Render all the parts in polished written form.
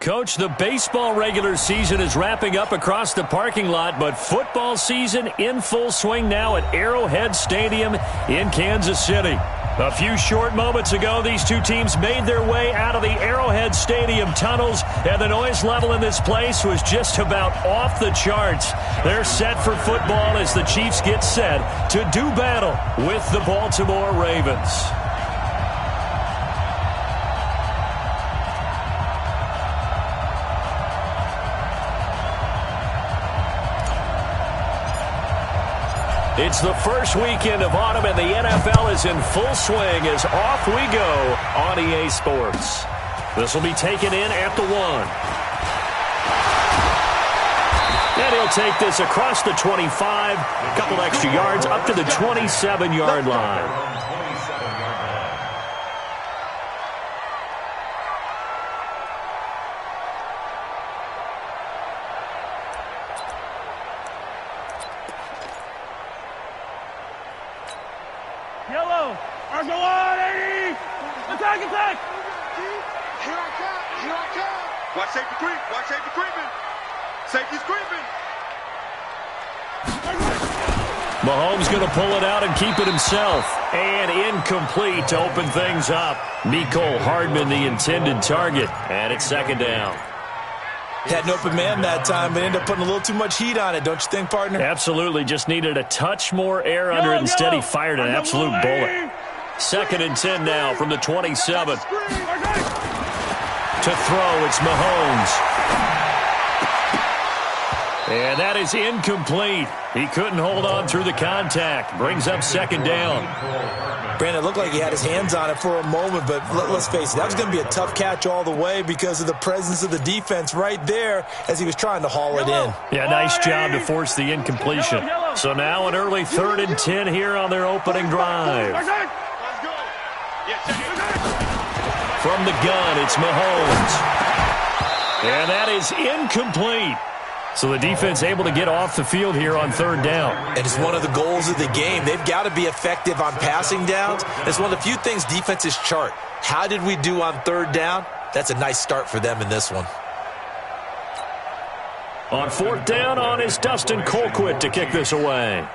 Coach, the baseball regular season is wrapping up across the parking lot, but football season in full swing now at Arrowhead Stadium in Kansas City. A few short moments ago, these two teams made their way out of the Arrowhead Stadium tunnels, and the noise level in this place was just about off the charts. They're set for football as the Chiefs get set to do battle with the Baltimore Ravens. It's the first weekend of autumn, and the NFL is in full swing as off we go on EA Sports. This will be taken in at the 1. And he'll take this across the 25, a couple extra yards up to the 27-yard line. Yellow, Arsenal 180! Attack, attack! Here I come! Watch safety creep, watch safety creeping! Safety's creeping! Mahomes going to pull it out and keep it himself. And incomplete to open things up. Mecole Hardman, the intended target. And it's second down. Had an open man that time, but ended up putting a little too much heat on it, don't you think, partner? Absolutely. Just needed a touch more air under it. Instead, he fired an absolute bullet. Second and 10 now from the 27. To throw, it's Mahomes. And that is incomplete. He couldn't hold on through the contact. Brings up second down. Brandon, it looked like he had his hands on it for a moment, but let's face it, that was going to be a tough catch all the way because of the presence of the defense right there as he was trying to haul it in. Yeah, nice job to force the incompletion. So now an early 3rd and 10 here on their opening drive. From the gun, it's Mahomes. And that is incomplete. So the defense able to get off the field here on 3rd down. And it's one of the goals of the game. They've got to be effective on passing downs. It's one of the few things defenses chart. How did we do on 3rd down? That's a nice start for them in this one. On 4th down on is Dustin Colquitt to kick this away.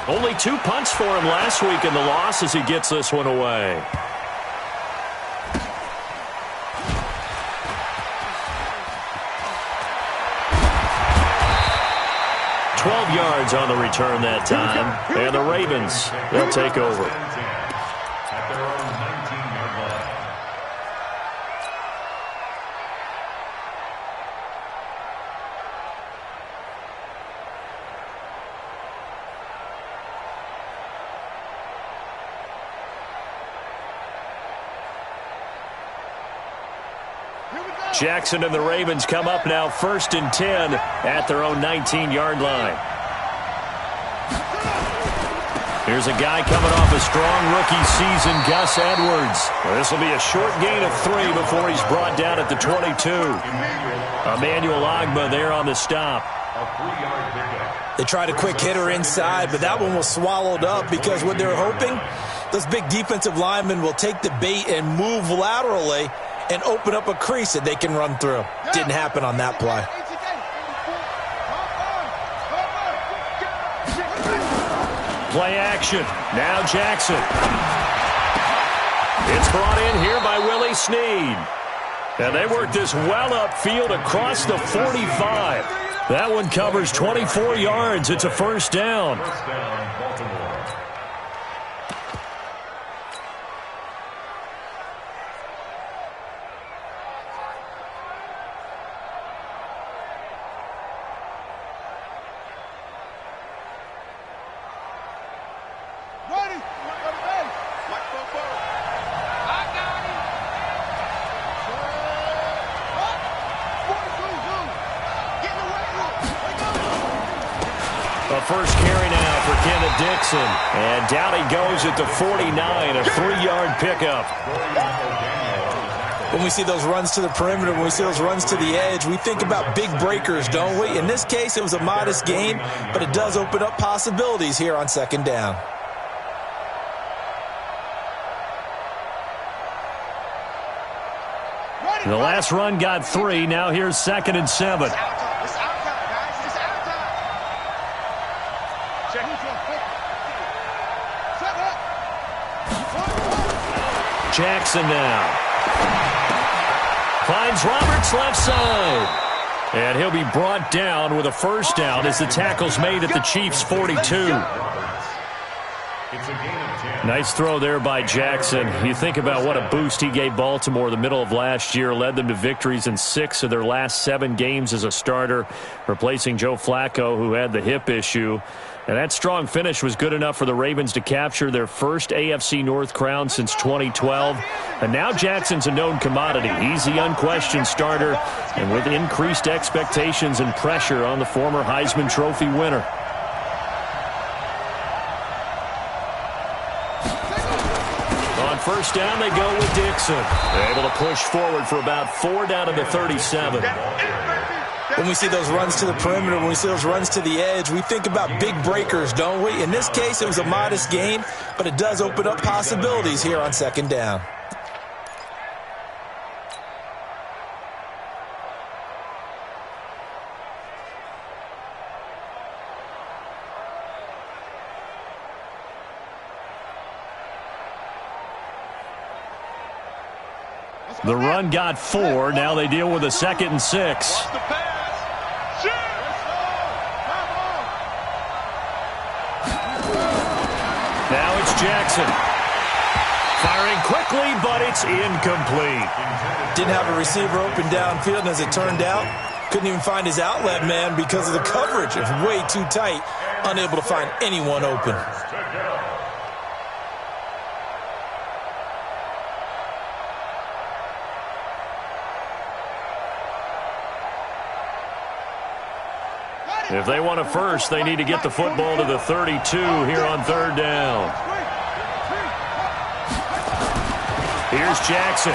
Only 2 punts for him last week in the loss as he gets this one away. Yards on the return that time, and the Ravens, they'll take over. Jackson and the Ravens come up now 1st and 10 at their own 19-yard line. Here's a guy coming off a strong rookie season, Gus Edwards. This will be a short gain of 3 before he's brought down at the 22. Emmanuel Ogbah there on the stop. They tried a quick hitter inside, but that one was swallowed up because what they're hoping, those big defensive linemen will take the bait and move laterally and open up a crease that they can run through. Didn't happen on that play. Play action. Now Jackson. It's brought in here by Willie Snead. And they work this well upfield across the 45. That one covers 24 yards. It's a 1st down. First carry now for Kenneth Dixon. And down he goes at the 49, a 3-yard pickup. When we see those runs to the perimeter, when we see those runs to the edge, we think about big breakers, don't we? In this case, it was a modest gain, but it does open up possibilities here on 2nd down. The last run got 3. Now here's 2nd and 7. Jackson now. Finds Roberts left side. And he'll be brought down with a first down as the tackle's made at the Chiefs' 42. Nice throw there by Jackson. You think about what a boost he gave Baltimore the middle of last year, led them to victories in 6 of their last 7 games as a starter, replacing Joe Flacco, who had the hip issue. And that strong finish was good enough for the Ravens to capture their first AFC North crown since 2012. And now Jackson's a known commodity. He's the unquestioned starter, and with increased expectations and pressure on the former Heisman Trophy winner. On first down, they go with Dixon. They're able to push forward for about 4 down to the 37. When we see those runs to the perimeter, when we see those runs to the edge, we think about big breakers, don't we? In this case, it was a modest gain, but it does open up possibilities here on 2nd down. The run got 4. Now they deal with a 2nd and 6. Now it's Jackson. Firing quickly, but it's incomplete. Didn't have a receiver open downfield, and as it turned out, couldn't even find his outlet man because of the coverage. It was way too tight, unable to find anyone open. If they want a first, they need to get the football to the 32 here on 3rd down. Here's Jackson.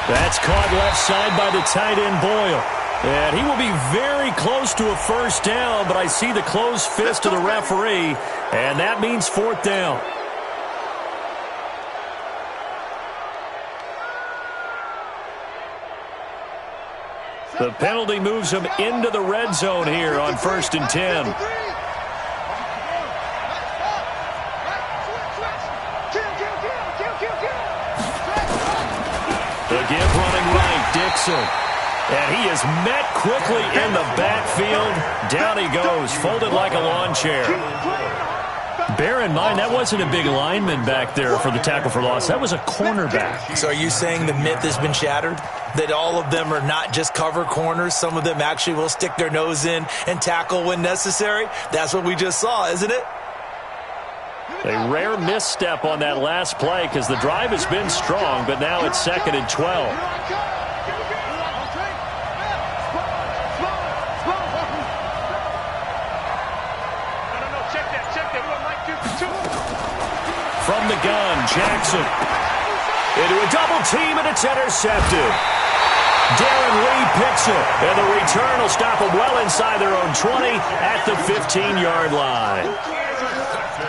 That's caught left side by the tight end Boyle. And he will be very close to a first down, but I see the closed fist of the referee, and that means 4th down. The penalty moves him into the red zone here on 1st and 10. The give running right, Dixon. And he is met quickly in the backfield. Down he goes, folded like a lawn chair. Bear in mind, that wasn't a big lineman back there for the tackle for loss. That was a cornerback. So are you saying the myth has been shattered? That all of them are not just cover corners? Some of them actually will stick their nose in and tackle when necessary? That's what we just saw, isn't it? A rare misstep on that last play because the drive has been strong, but now it's 2nd and 12. From the gun, Jackson. Into a double team, and it's intercepted. Darren Lee picks it, and the return will stop them well inside their own 20 at the 15-yard line.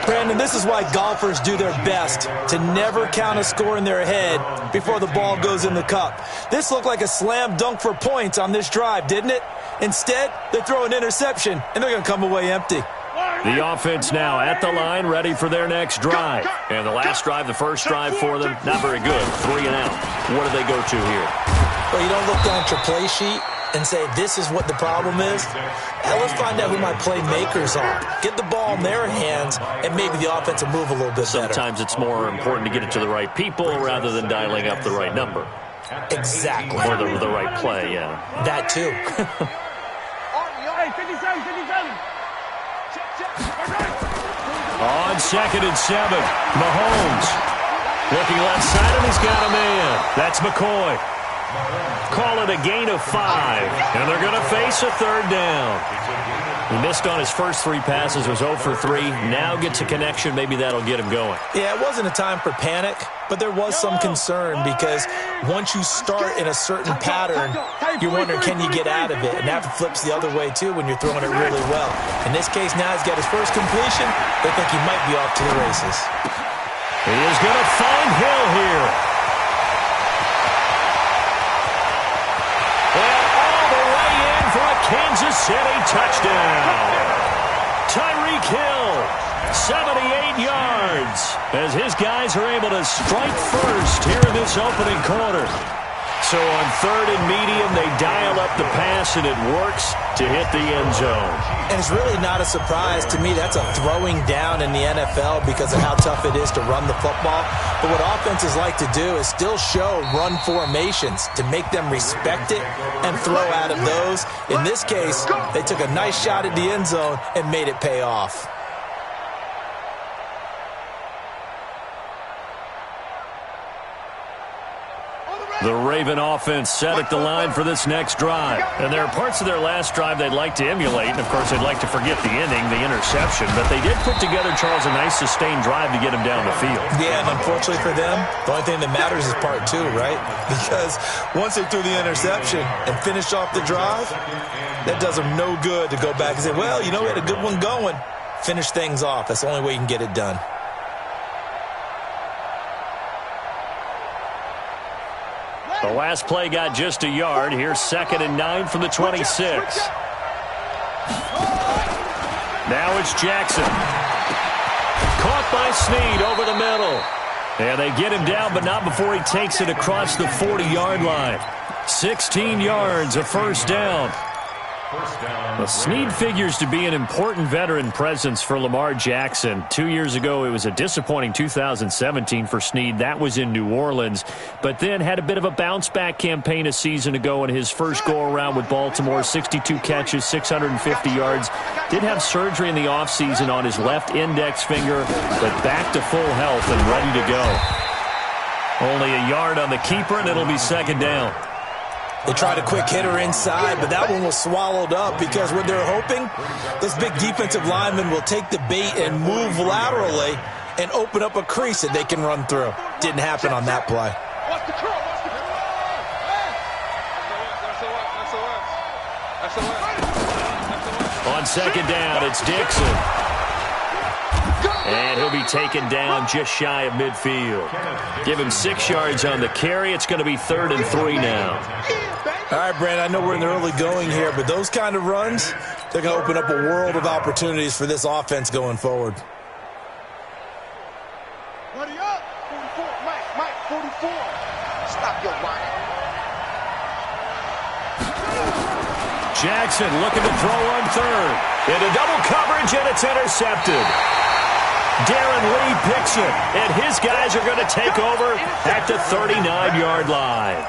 Brandon, this is why golfers do their best to never count a score in their head before the ball goes in the cup. This looked like a slam dunk for points on this drive, didn't it? Instead, they throw an interception, and they're going to come away empty. The offense now at the line, ready for their next drive. And the last drive, the first drive for them, not very good. 3 and out. What do they go to here? Well, you don't look down at your play sheet and say, this is what the problem is. Now, let's find out who my playmakers are. Get the ball in their hands, and maybe the offense will move a little bit better. Sometimes it's more important to get it to the right people rather than dialing up the right number. Exactly. Or the right play, yeah. That too. Hey, 57, 57. On 2nd and 7, Mahomes looking left side, and he's got a man. That's McCoy. Call it a gain of 5, and they're going to face a 3rd down. He missed on his first 3 passes, was 0 for 3. Now gets a connection. Maybe that'll get him going. Yeah, it wasn't a time for panic, but there was some concern because once you start in a certain pattern, you're wondering, can you get out of it? And that flips the other way, too, when you're throwing it really well. In this case, now he's got his first completion. They think he might be off to the races. He is going to find Hill here. City touchdown. Tyreek Hill, 78 yards, as his guys are able to strike first here in this opening quarter. So on third and medium, they dial up the pass, and it works to hit the end zone. And it's really not a surprise to me. That's a throwing down in the NFL because of how tough it is to run the football. But what offenses like to do is still show run formations to make them respect it and throw out of those. In this case, they took a nice shot at the end zone and made it pay off. The Raven offense set at the line for this next drive. And there are parts of their last drive they'd like to emulate. And, of course, they'd like to forget the inning, the interception. But they did put together, Charles, a nice sustained drive to get him down the field. Yeah, and unfortunately for them, the only thing that matters is part two, right? Because once they threw the interception and finished off the drive, that does them no good to go back and say, well, you know, we had a good one going. Finish things off. That's the only way you can get it done. The last play got just a yard. Here's 2nd and 9 from the 26. Now it's Jackson. Caught by Snead over the middle. And they get him down, but not before he takes it across the 40-yard line. 16 yards, a first down. Well, Snead figures to be an important veteran presence for Lamar Jackson. 2 years ago, it was a disappointing 2017 for Snead. That was in New Orleans. But then had a bit of a bounce-back campaign a season ago in his first go-around with Baltimore. 62 catches, 650 yards. Did have surgery in the offseason on his left index finger, but back to full health and ready to go. Only a yard on the keeper, and it'll be 2nd down. They tried a quick hitter inside, but that one was swallowed up because what they're hoping, those big defensive linemen will take the bait and move laterally and open up a crease that they can run through. Didn't happen on that play. On 2nd down, it's Dixon. And he'll be taken down just shy of midfield. Give him 6 yards on the carry. It's going to be 3rd and 3 now. All right, Brand, I know we're in the early going here, but those kind of runs, they're going to open up a world of opportunities for this offense going forward. Buddy up. 44. Mike, 44. Stop your whining. Jackson looking to throw on 3rd. Into double coverage, and it's intercepted. Darren Lee picks it, and his guys are going to take over at the 39-yard line.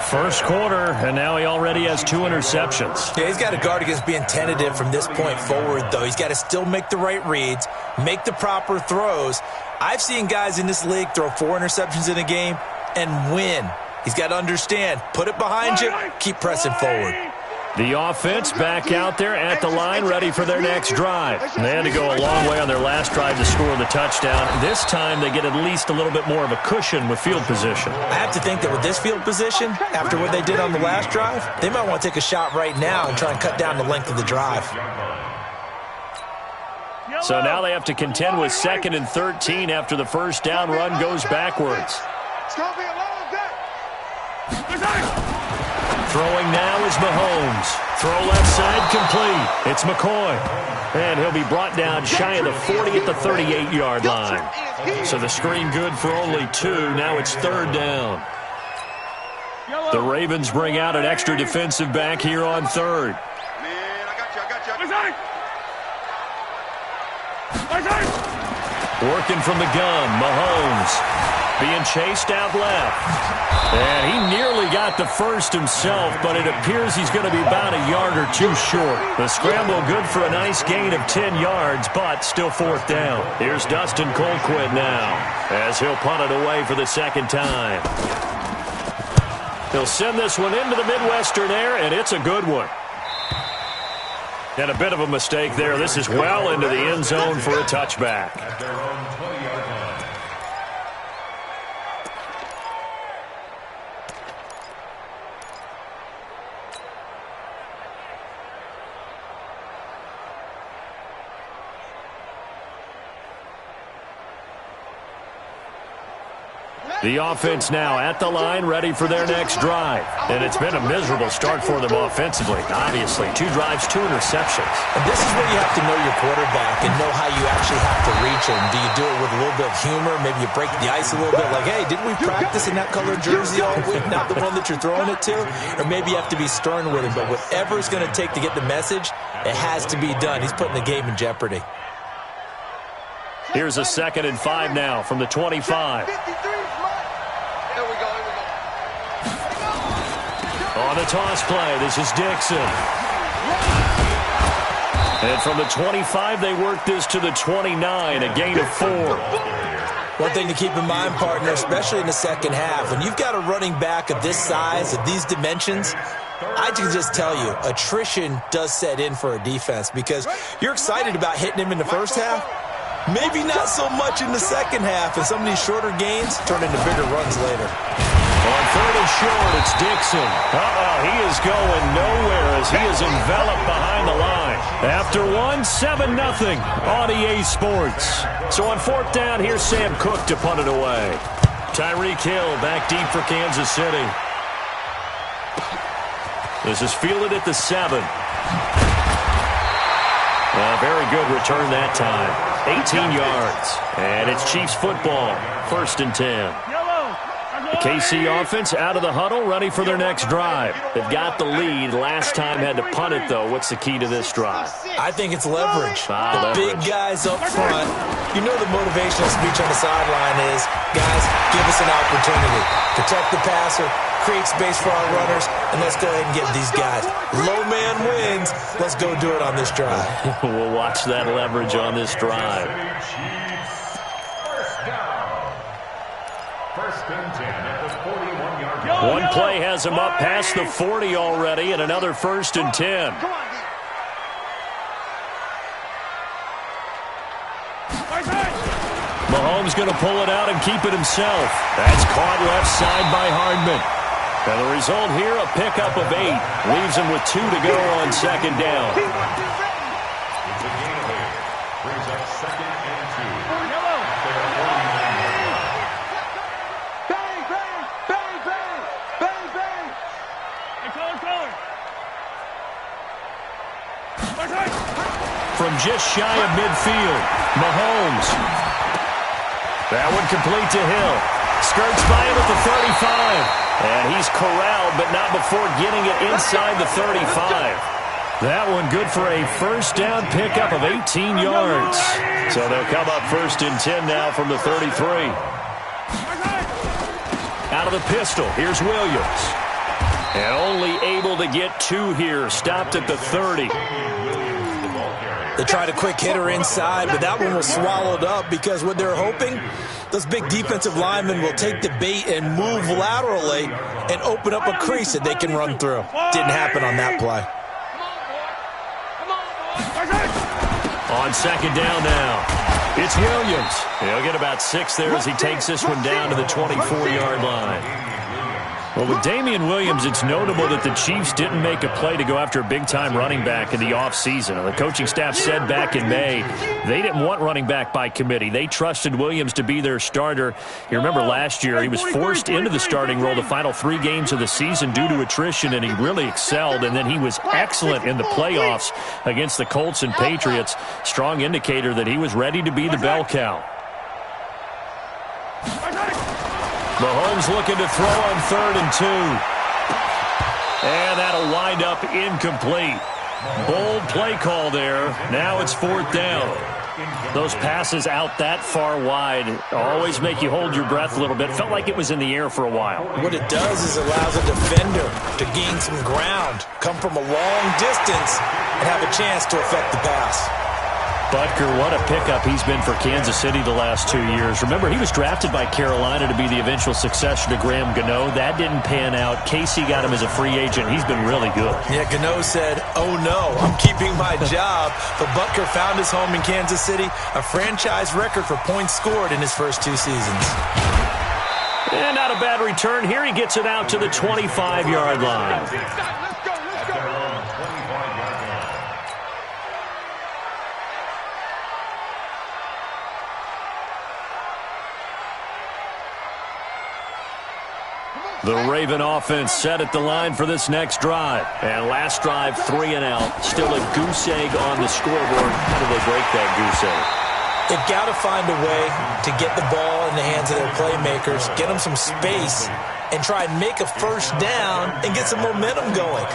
First quarter, and now he already has 2 interceptions. Yeah, he's got to guard against being tentative from this point forward, though. He's got to still make the right reads, make the proper throws. I've seen guys in this league throw 4 interceptions in a game and win. He's got to understand, put it behind you, keep pressing forward. The offense back out there at the line, ready for their next drive. They had to go a long way on their last drive to score the touchdown. This time they get at least a little bit more of a cushion with field position. I have to think that with this field position, after what they did on the last drive, they might want to take a shot right now and try and cut down the length of the drive. So now they have to contend with 2nd and 13 after the first down run goes backwards. It's going to be a long day. Throwing now is Mahomes. Throw left side complete. It's McCoy. And he'll be brought down shy of the 40 at the 38-yard line. So the screen good for only 2. Now it's 3rd down. The Ravens bring out an extra defensive back here on 3rd. Man, I got you. Working from the gun, Mahomes being chased out left. And he nearly got the first himself, but it appears he's going to be about a yard or 2 short. The scramble good for a nice gain of 10 yards, but still 4th down. Here's Dustin Colquitt now, as he'll punt it away for the 2nd time. He'll send this one into the Midwestern air, and it's a good one. And a bit of a mistake there. This is well into the end zone for a touchback. The offense now at the line, ready for their next drive. And it's been a miserable start for them offensively, obviously. 2 drives, 2 interceptions. And this is where you have to know your quarterback and know how you actually have to reach him. Do you do it with a little bit of humor? Maybe you break the ice a little bit, like, hey, didn't we practice in that colored jersey all week, not the one that you're throwing it to? Or maybe you have to be stern with him. But whatever it's going to take to get the message, it has to be done. He's putting the game in jeopardy. Here's a 2nd and 5 now from the 25. On the toss play, this is Dixon. And from the 25, they work this to the 29, a gain of 4. One thing to keep in mind, partner, especially in the second half, when you've got a running back of this size, of these dimensions, I can just tell you, attrition does set in for a defense because you're excited about hitting him in the first half. Maybe not so much in the second half, and some of these shorter gains turn into bigger runs later. On 3rd and short, it's Dixon. He is going nowhere as he is enveloped behind the line. After 7-0 on EA Sports. So on 4th down, here's Sam Cook to punt it away. Tyreek Hill back deep for Kansas City. This is fielded at the 7. Very good return that time. 18 yards. And it's Chiefs football. 1st and 10. The KC offense out of the huddle, ready for their next drive. They've got the lead. Last time had to punt it, though. What's the key to this drive? I think it's leverage. Leverage. Big guys up front. You know the motivational speech on the sideline is, guys, give us an opportunity. Protect the passer, create space for our runners, and let's go ahead and get these guys. Low man wins. Let's go do it on this drive. We'll watch that leverage on this drive. One play has him up past the 40 already, and another 1st and 10. Mahomes going to pull it out and keep it himself. That's caught left side by Hardman. And the result here, a pickup of 8. Leaves him with 2 to go on 2nd down. Brings up 2nd and 2. From just shy of midfield, Mahomes. That one complete to Hill. Skirts by him at the 35. And he's corralled, but not before getting it inside the 35. That one good for a 1st down pickup of 18 yards. So they'll come up 1st and 10 now from the 33. Out of the pistol, here's Williams. And only able to get 2 here, stopped at the 30. They tried a quick hitter inside, but that one was swallowed up because what they're hoping, those big defensive linemen will take the bait and move laterally and open up a crease that they can run through. Didn't happen on that play. On 2nd down now, it's Williams. He'll get about 6 there as he takes this one down to the 24-yard line. Well, with Damian Williams, it's notable that the Chiefs didn't make a play to go after a big-time running back in the offseason. The coaching staff said back in May they didn't want running back by committee. They trusted Williams to be their starter. You remember last year he was forced into the starting role the final 3 games of the season due to attrition, and he really excelled. And then he was excellent in the playoffs against the Colts and Patriots. Strong indicator that he was ready to be the bell cow. Mahomes looking to throw on 3rd and 2. And that'll wind up incomplete. Bold play call there. Now it's 4th down. Those passes out that far wide always make you hold your breath a little bit. Felt like it was in the air for a while. What it does is allows a defender to gain some ground, come from a long distance, and have a chance to affect the pass. Butker, what a pickup he's been for Kansas City the last 2 years. Remember, he was drafted by Carolina to be the eventual successor to Graham Gano. That didn't pan out. KC got him as a free agent. He's been really good. Yeah, Gano said, oh no, I'm keeping my job. But Butker found his home in Kansas City, a franchise record for points scored in his first 2 seasons. And not a bad return. Here he gets it out to the 25-yard line. The Raven offense set at the line for this next drive. And last drive, 3 and out. Still a goose egg on the scoreboard. How do they break that goose egg? They've got to find a way to get the ball in the hands of their playmakers, get them some space, and try and make a first down and get some momentum going.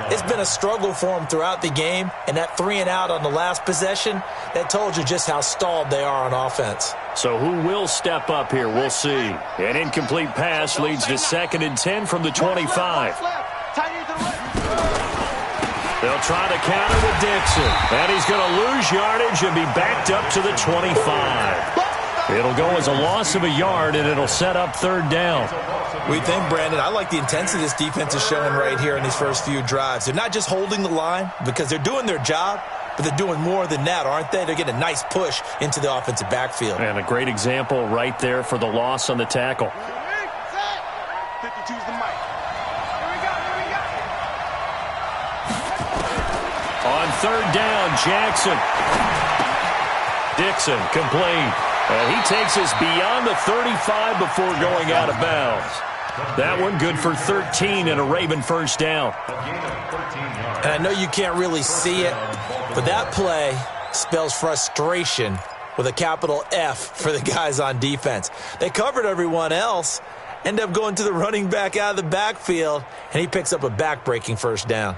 It's been a struggle for them throughout the game, and that 3 and out on the last possession, that told you just how stalled they are on offense. So who will step up here? We'll see. An incomplete pass leads to 2nd and 10 from the 25. They'll try to counter with Dixon. And he's going to lose yardage and be backed up to the 25. It'll go as a loss of a yard, and it'll set up 3rd down. We think, Brandon, I like the intensity this defense is showing right here in these first few drives. They're not just holding the line because they're doing their job, but they're doing more than that, aren't they? They're getting a nice push into the offensive backfield. And a great example right there for the loss on the tackle. 52's the mic. On 3rd down, Jackson. Dixon complete. And he takes us beyond the 35 before going out of bounds. That one good for 13 and a Raven first down. And I know you can't really see it, but that play spells frustration with a capital F for the guys on defense. They covered everyone else, end up going to the running back out of the backfield, and he picks up a back-breaking first down.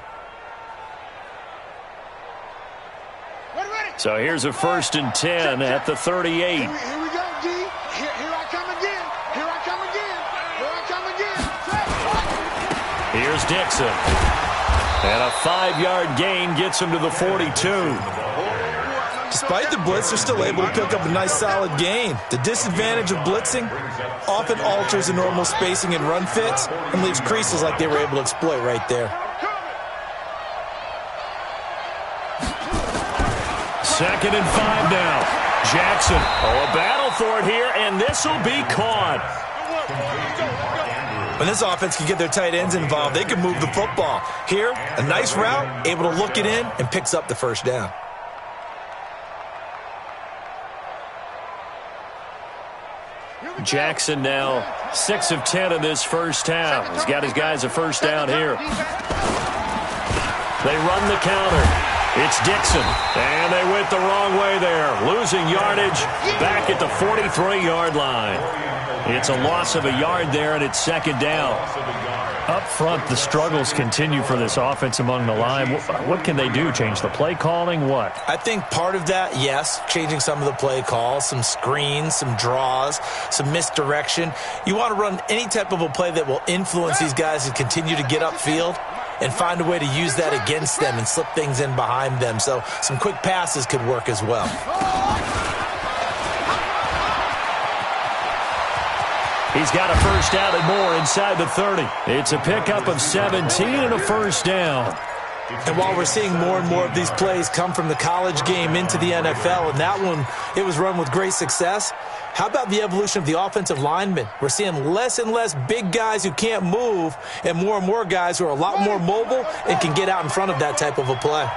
So here's a 1st and 10 at the 38. Here we go, G. Here I come again. Here I come again. Here I come again. Here's Dixon. And a 5-yard gain gets him to the 42. Despite the blitz, they're still able to pick up a nice solid gain. The disadvantage of blitzing often alters the normal spacing and run fits and leaves creases like they were able to exploit right there. 2nd and 5 now. Jackson. Oh, a battle for it here, and this will be caught. When this offense can get their tight ends involved, they can move the football. Here, a nice route, able to look it in, and picks up the first down. Jackson now 6 of 10 in this first half. He's got his guys a first down here. They run the counter. It's Dixon, and they went the wrong way there. Losing yardage back at the 43-yard line. It's a loss of a yard there, and it's 2nd down. Up front, the struggles continue for this offense among the line. What can they do? Change the play calling? What? I think part of that, yes, changing some of the play calls, some screens, some draws, some misdirection. You want to run any type of a play that will influence these guys to continue to get upfield and find a way to use that against them and slip things in behind them. So some quick passes could work as well. He's got a first down and more inside the 30. It's a pickup of 17 and a first down. And while we're seeing more and more of these plays come from the college game into the NFL, and that one, it was run with great success, how about the evolution of the offensive linemen? We're seeing less and less big guys who can't move and more guys who are a lot more mobile and can get out in front of that type of a play.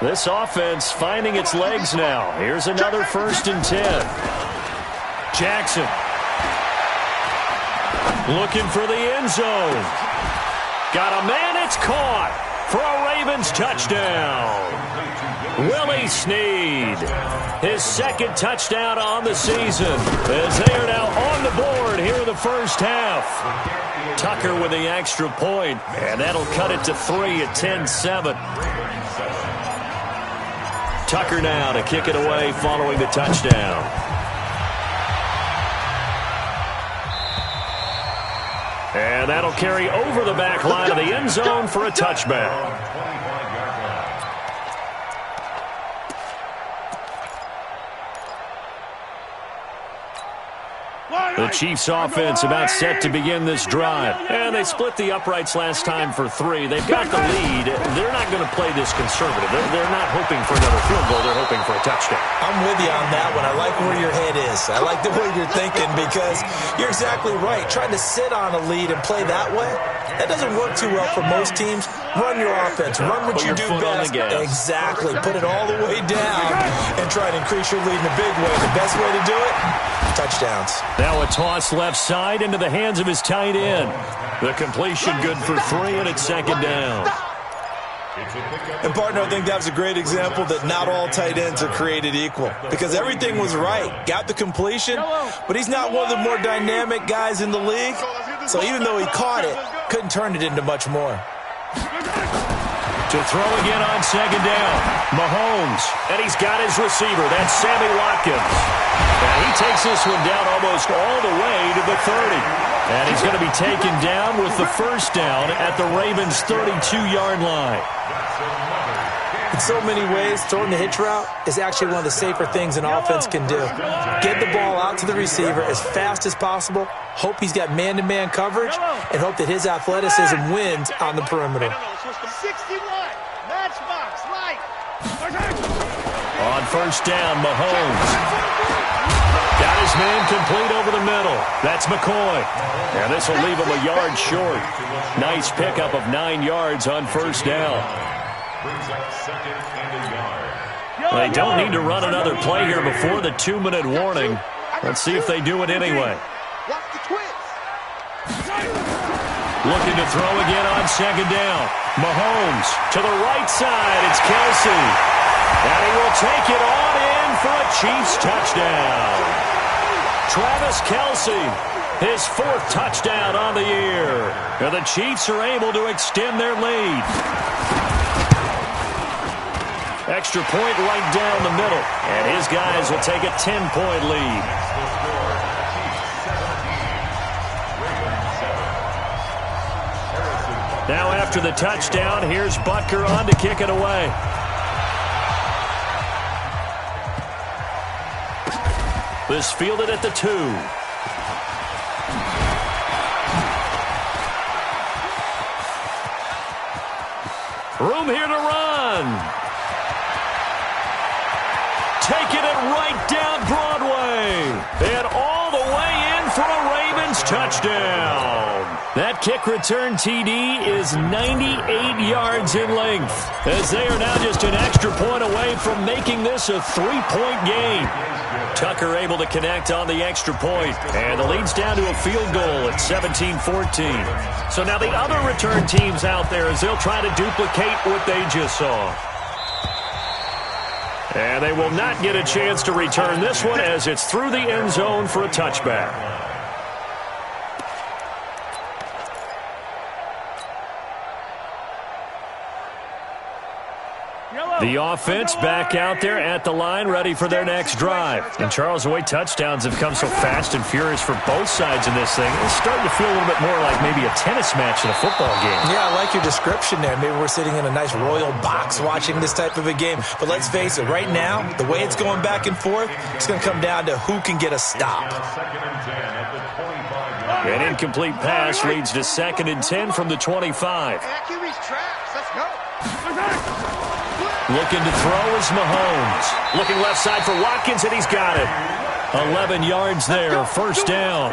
This offense finding its legs now. Here's another 1st and 10. Jackson looking for the end zone. Got a man, it's caught for a Ravens touchdown. Willie Snead, his 2nd touchdown on the season, as they are now on the board here in the first half. Tucker with the extra point, and that'll cut it to 3 at 10-7. Tucker now to kick it away following the touchdown. And that'll carry over the back line of the end zone for a touchback. The Chiefs offense about set to begin this drive. And they split the uprights last time for 3. They've got the lead. They're not going to play this conservative. They're not hoping for another field goal. They're hoping for a touchdown. I'm with you on that one. I like where your head is. I like the way you're thinking because you're exactly right. Trying to sit on a lead and play that way, that doesn't work too well for most teams. Run your offense. Run what you do best. Exactly. Put it all the way down and try to increase your lead in a big way. The best way to do it, touchdowns. Now a toss left side into the hands of his tight end. The completion good for 3, and it's second down. And, partner, I think that was a great example that not all tight ends are created equal, because everything was right. Got the completion, but he's not one of the more dynamic guys in the league. So even though he caught it, couldn't turn it into much more. To throw again on second down, Mahomes. And he's got his receiver. That's Sammy Watkins. And he takes this one down almost all the way to the 30. And he's going to be taken down with the first down at the Ravens' 32-yard line. In so many ways, throwing the hitch route is actually one of the safer things an offense can do. Get the ball out to the receiver as fast as possible, hope he's got man-to-man coverage, and hope that his athleticism wins on the perimeter. 61, matchbox, right. On first down, Mahomes. Got his man complete over the middle. That's McCoy. And this will leave him a yard short. Nice pickup of 9 yards on first down. They don't need to run another play here before the 2-minute warning. Let's see if they do it anyway. Looking to throw again on second down. Mahomes to the right side. It's Kelsey. And he will take it on in for a Chiefs touchdown. Travis Kelsey, his 4th touchdown on the year. And the Chiefs are able to extend their lead. Extra point right down the middle. And his guys will take a 10-point lead. Now after the touchdown, here's Butker on to kick it away. This fielded at the 2. Room here to run. Taking it right down Broadway. And all the way in for a Ravens touchdown. That kick return TD is 98 yards in length, as they are now just an extra point away from making this a 3-point game. Tucker able to connect on the extra point, and the lead's down to a field goal at 17-14. So now the other return teams out there, as they'll try to duplicate what they just saw. And they will not get a chance to return this one, as it's through the end zone for a touchback. The offense back out there at the line, ready for their next drive. And, Charles, the way touchdowns have come so fast and furious for both sides in this thing, it's starting to feel a little bit more like maybe a tennis match in a football game. Yeah, I like your description there. Maybe we're sitting in a nice royal box watching this type of a game. But let's face it, right now, the way it's going back and forth, it's going to come down to who can get a stop. An incomplete pass leads to 2nd and 10 from the 25. Let's go. Looking to throw is Mahomes. Looking left side for Watkins, and he's got it. 11 yards there, first down.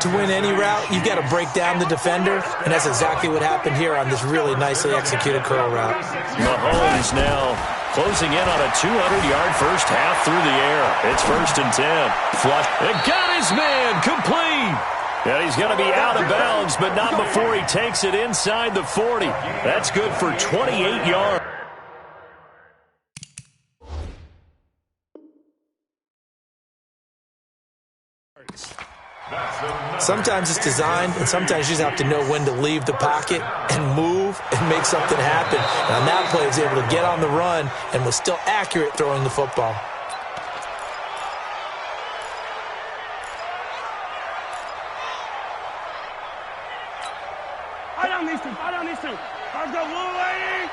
To win any route, you've got to break down the defender, and that's exactly what happened here on this really nicely executed curl route. Mahomes now closing in on a 200-yard first half through the air. It's 1st and 10. Flush. It got his man complete. And he's going to be out of bounds, but not before he takes it inside the 40. That's good for 28 yards. Sometimes it's designed, and sometimes you just have to know when to leave the pocket and move and make something happen. And on that play, he was able to get on the run and was still accurate throwing the football. I don't need to. Let's go, Blue Lady.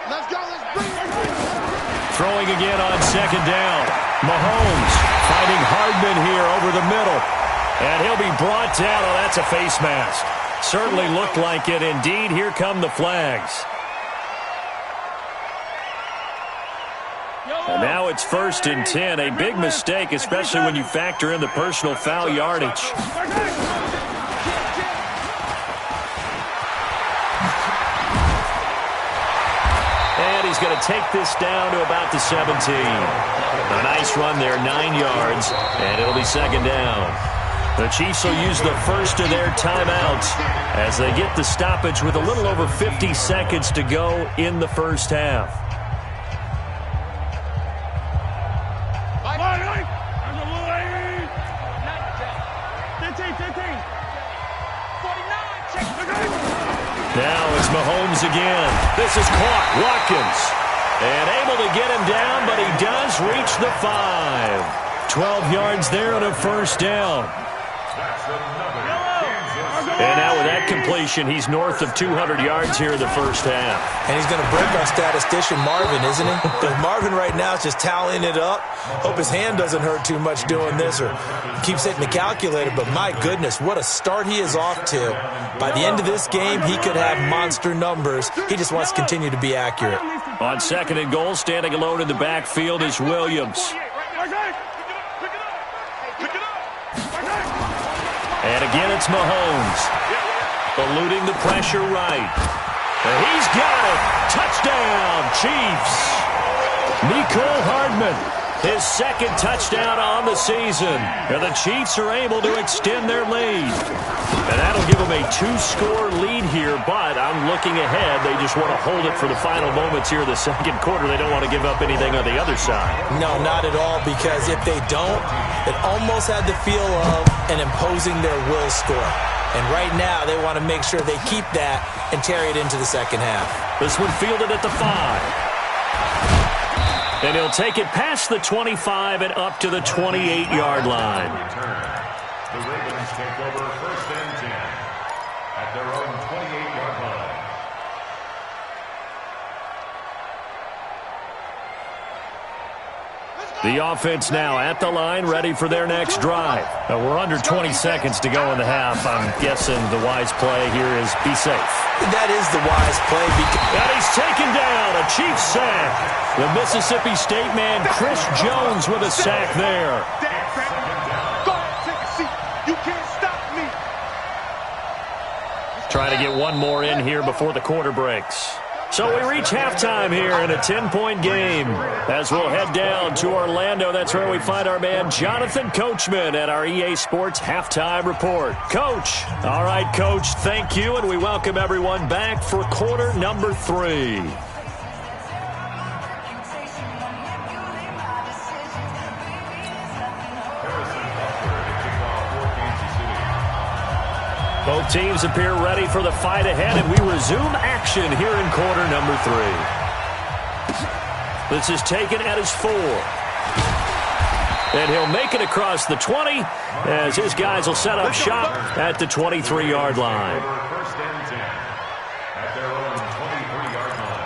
Let's go, let's bring it. Throwing again on second down. Mahomes fighting Hardman here over the middle. And he'll be brought down. Oh, that's a face mask. Certainly looked like it. Indeed, here come the flags. And now it's 1st and 10. A big mistake, especially when you factor in the personal foul yardage. he's going to take this down to about the 17. A nice run there, 9 yards, and it'll be second down. The Chiefs will use the first of their timeouts as they get the stoppage with a little over 50 seconds to go in the first half. Now it's Mahomes again. This is caught. Watkins. And able to get him down, but he does reach the 5. 12 yards there on a first down. And now with that completion, he's north of 200 yards here in the first half. And he's going to break our statistician Marvin, isn't he? Because Marvin right now is just tallying it up. Hope his hand doesn't hurt too much doing this or keeps hitting the calculator. But my goodness, what a start he is off to. By the end of this game, he could have monster numbers. He just wants to continue to be accurate. On second and goal, standing alone in the backfield is Williams. And again, it's Mahomes. Eluding the pressure right. And he's got it. Touchdown, Chiefs. Mecole Hardman, his second touchdown on the season. And the Chiefs are able to extend their lead. And that'll give them a 2-score lead here, but I'm looking ahead. They just want to hold it for the final moments here in the second quarter. They don't want to give up anything on the other side. No, not at all, because if they don't, it almost had the feel of an imposing their will score. And right now, they want to make sure they keep that and carry it into the second half. This one fielded at the 5. And he'll take it past the 25 and up to the 28-yard line. The Ravens take over first and 10 at their own 28-yard line. The offense now at the line, ready for their next drive. We're under 20 seconds to go in the half. I'm guessing the wise play here is be safe. That is the wise play. And he's taken down, a Chiefs sack. The Mississippi State man, Chris Jones, with a sack there. Trying to get one more in here before the quarter breaks. So we reach halftime here in a 10-point game. As we'll head down to Orlando, that's where we find our man Jonathan Coachman at our EA Sports Halftime Report. Coach. All right, Coach, thank you, and we welcome everyone back for quarter number 3. Both teams appear ready for the fight ahead, and we resume action here in quarter number 3. This is taken at his 4. And he'll make it across the 20 as his guys will set up shop at the 23-yard line. First and 10 at their own 23-yard line.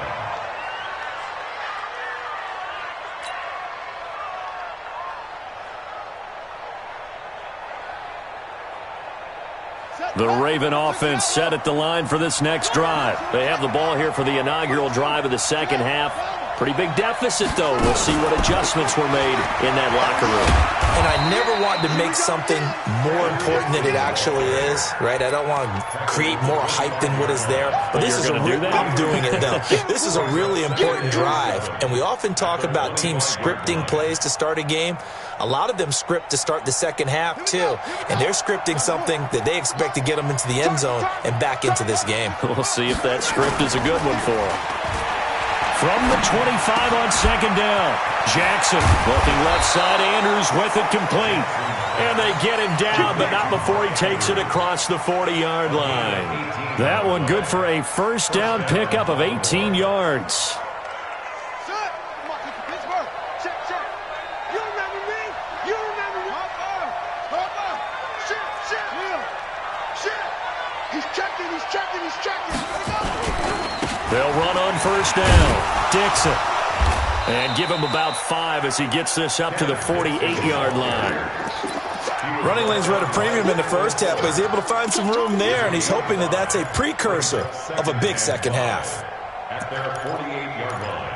The Raven offense set at the line for this next drive. They have the ball here for the inaugural drive of the second half. Pretty big deficit, though. We'll see what adjustments were made in that locker room. And I never want to make something more important than it actually is, right? I don't want to create more hype than what is there. But this is I'm doing it, though. This is a really important drive. And we often talk about teams scripting plays to start a game. A lot of them script to start the second half, too. And they're scripting something that they expect to get them into the end zone and back into this game. We'll see if that script is a good one for them. From the 25 on second down, Jackson looking left side, Andrews with it complete. And they get him down, but not before he takes it across the 40-yard line. That one good for a first down pickup of 18 yards. They'll run on first down. Dixon. And give him about 5 as he gets this up to the 48-yard line. Running lanes were at a premium in the first half, but he's able to find some room there, and he's hoping that that's a precursor of a big second half. At their 48-yard line.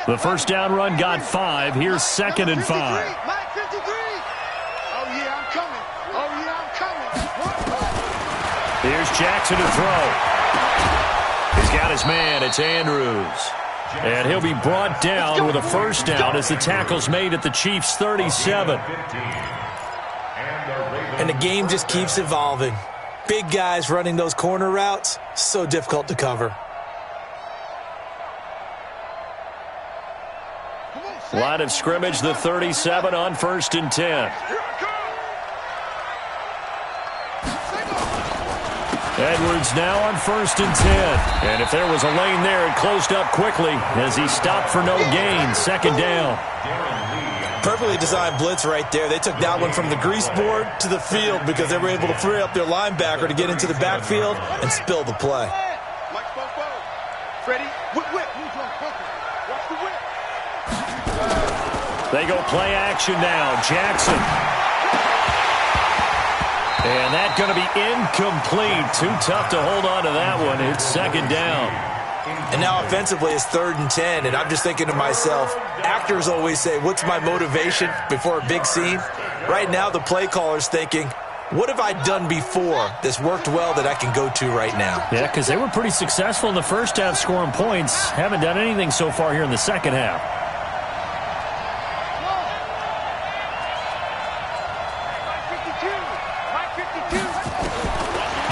The first down run got 5. Here's second and 5. Oh, yeah, I'm coming. Here's Jackson to throw. He's got his man. It's Andrews. And he'll be brought down with a first down as the tackle's made at the Chiefs' 37. And the game just keeps evolving. Big guys running those corner routes, so difficult to cover. Line of scrimmage, the 37 on 1st and 10. Edwards now on 1st and 10. And if there was a lane there, it closed up quickly as he stopped for no gain. 2nd down. Perfectly designed blitz right there. They took that one from the grease board to the field because they were able to free up their linebacker to get into the backfield and spill the play. Ready? Whip, whip. Watch the whip. They go play action now. Jackson. And that's going to be incomplete. Too tough to hold on to that one. It's 2nd down. And now offensively it's 3rd and 10, and I'm just thinking to myself, actors always say, what's my motivation before a big scene? Right now the play caller's thinking, what have I done before that's worked well that I can go to right now? Yeah, because they were pretty successful in the first half scoring points. Haven't done anything so far here in the second half.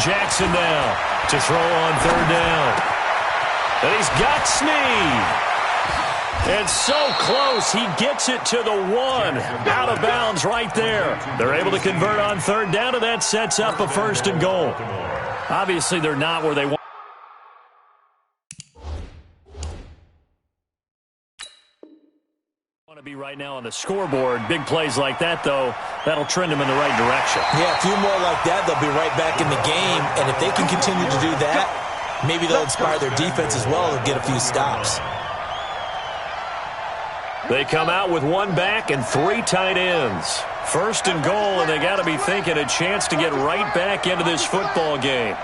Jackson now to throw on 3rd down. And he's got Snead. And so close, he gets it to the 1. Out of bounds right there. They're able to convert on 3rd down, and that sets up a 1st and goal. Obviously, they're not where they want to be right now on the scoreboard. Big plays like that, though, that'll trend them in the right direction. Yeah, a few more like that, they'll be right back in the game. And if they can continue to do that, maybe they'll inspire their defense as well and get a few stops. They come out with 1 back and 3 tight ends. 1st and goal, and they got to be thinking a chance to get right back into this football game.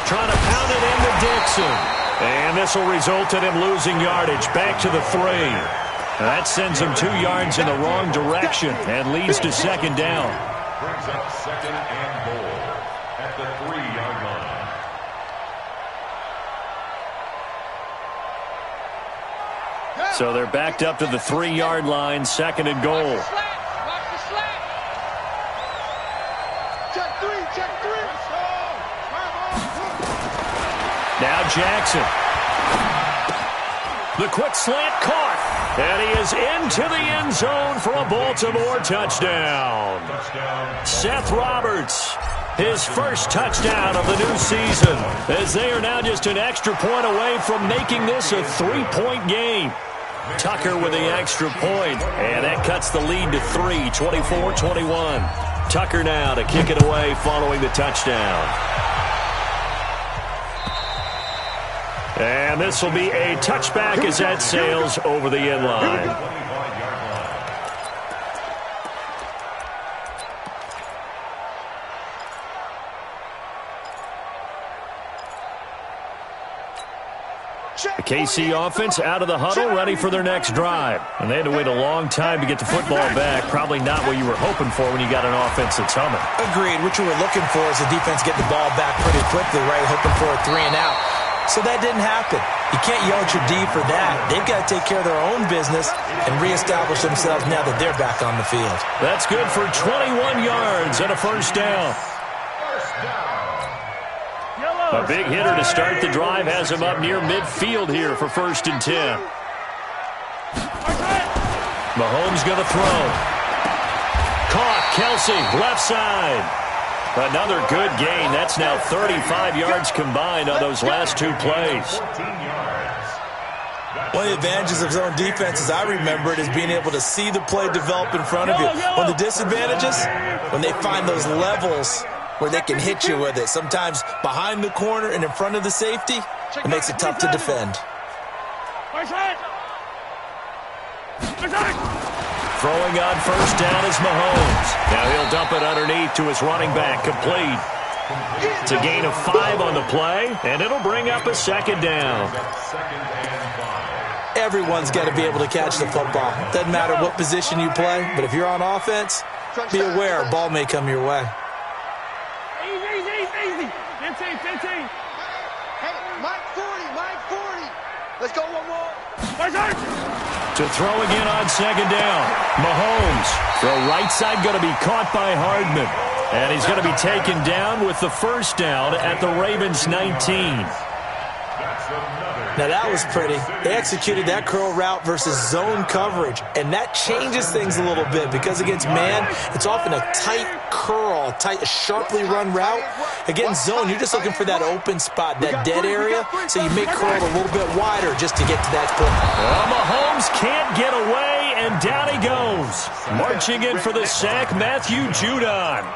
Trying to pound it into Dixon. And this will result in him losing yardage back to the 3. That sends him 2 yards in the wrong direction and leads to 2nd down. Brings up 2nd and goal at the 3-yard line. So they're backed up to the 3-yard line, 2nd and goal. Now Jackson. The quick slant caught. And he is into the end zone for a Baltimore touchdown. Seth Roberts, his first touchdown of the new season, as they are now just an extra point away from making this a 3-point game. Tucker with the extra point, and that cuts the lead to 3, 24-21. Tucker now to kick it away following the touchdown. And this will be a touchback as that sails over the end line. The KC offense out of the huddle, ready for their next drive. And they had to wait a long time to get the football back. Probably not what you were hoping for when you got an offense that's humming. Agreed. What you were looking for is the defense get the ball back pretty quickly, right? Hoping for a 3 and out. So that didn't happen. You can't yell at your D for that. They've got to take care of their own business and reestablish themselves now that they're back on the field. That's good for 21 yards and a first down. A big hitter to start the drive has him up near midfield here for 1st and 10. Mahomes going to throw. Caught. Kelsey, left side. Another good gain. That's now 35 yards combined on those last 2 plays. One of the advantages of zone defense, as I remember it, is being able to see the play develop in front of you. One of the disadvantages, when they find those levels where they can hit you with it, sometimes behind the corner and in front of the safety, it makes it tough to defend. Throwing on first down is Mahomes. Now he'll dump it underneath to his running back, complete. It's a gain of 5 on the play, and it'll bring up a second down. Everyone's got to be able to catch the football. Doesn't matter what position you play, but if you're on offense, be aware a ball may come your way. Easy. 15. Hey, Mike 40. Let's go one more. To throw again on second down. Mahomes, throw right side, going to be caught by Hardman. And he's going to be taken down with the first down at the Ravens 19. Now, that was pretty. They executed that curl route versus zone coverage, and that changes things a little bit because against man, it's often a tight curl, a sharply run route. Against zone, you're just looking for that open spot, that dead area, so you make curl a little bit wider just to get to that point. Well, Mahomes can't get away, and down he goes. Marching in for the sack, Matthew Judon.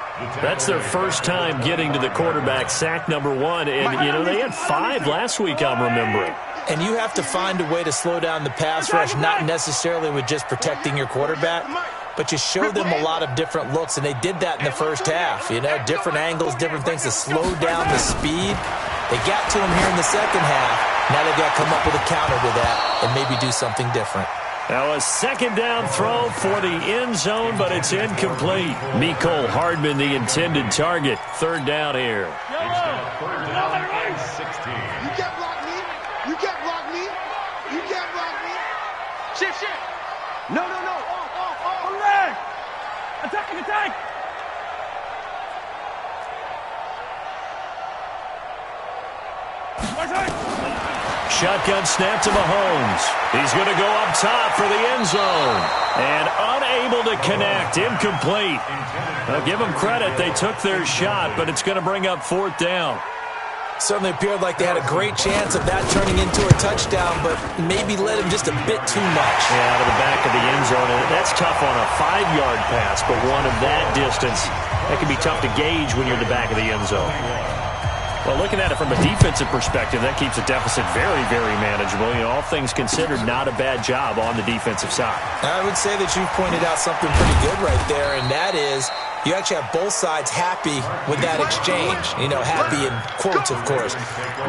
That's their first time getting to the quarterback, sack number 1, and, they had 5 last week, I'm remembering. And you have to find a way to slow down the pass rush, not necessarily with just protecting your quarterback, but you show them a lot of different looks, and they did that in the first half. Different angles, different things to slow down the speed. They got to him here in the second half. Now they've got to come up with a counter to that and maybe do something different. Now a second down throw for the end zone, but it's incomplete. Mecole Hardman, the intended target. Third down here. Third down, 16. You can't block me. You can't block me. Shift. No. Attack. Shotgun snap to Mahomes. He's going to go up top for the end zone. And unable to connect. Incomplete. I'll give them credit. They took their shot, but it's going to bring up fourth down. Certainly appeared like they had a great chance of that turning into a touchdown, but maybe led him just a bit too much. Yeah, out of the back of the end zone. And that's tough on a 5-yard pass, but one of that distance, that can be tough to gauge when you're in the back of the end zone. Well, looking at it from a defensive perspective, that keeps the deficit very, very manageable. All things considered, not a bad job on the defensive side. I would say that you've pointed out something pretty good right there, and that is you actually have both sides happy with that exchange. Happy in quotes, of course.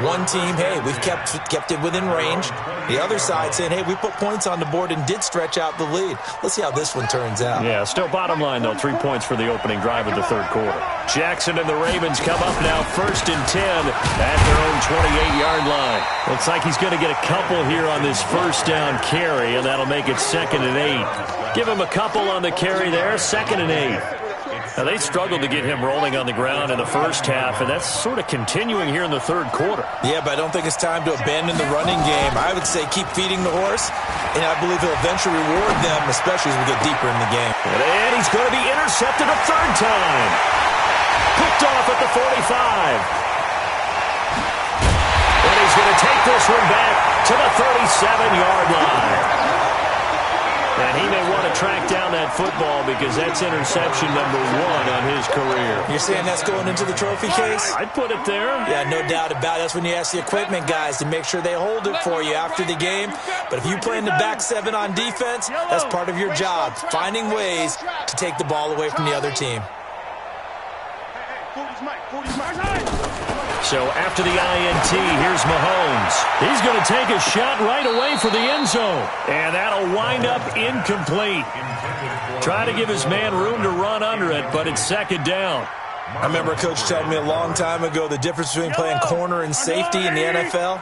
One team, hey, we've kept it within range. The other side saying, hey, we put points on the board and did stretch out the lead. Let's see how this one turns out. Yeah, still bottom line, though, 3 points for the opening drive of the third quarter. Jackson and the Ravens come up now 1st and 10 at their own 28-yard line. Looks like he's going to get a couple here on this first down carry, and that'll make it 2nd and 8. Give him a couple on the carry there, 2nd and 8. Now, they struggled to get him rolling on the ground in the first half, and that's sort of continuing here in the third quarter. Yeah, but I don't think it's time to abandon the running game. I would say keep feeding the horse, and I believe he'll eventually reward them, especially as we get deeper in the game. And he's going to be intercepted a third time. Picked off at the 45. And he's going to take this one back to the 37-yard line. And he may want to track down that football because that's interception number 1 on his career. You're saying that's going into the trophy case? I'd put it there. Yeah, no doubt about it. That's when you ask the equipment guys to make sure they hold it for you after the game. But if you play in the back 7 on defense, that's part of your job, finding ways to take the ball away from the other team. So after the INT, here's Mahomes. He's going to take a shot right away for the end zone. And that'll wind up incomplete. Try to give his man room to run under it, but it's 2nd down. I remember a coach telling me a long time ago the difference between playing corner and safety in the NFL.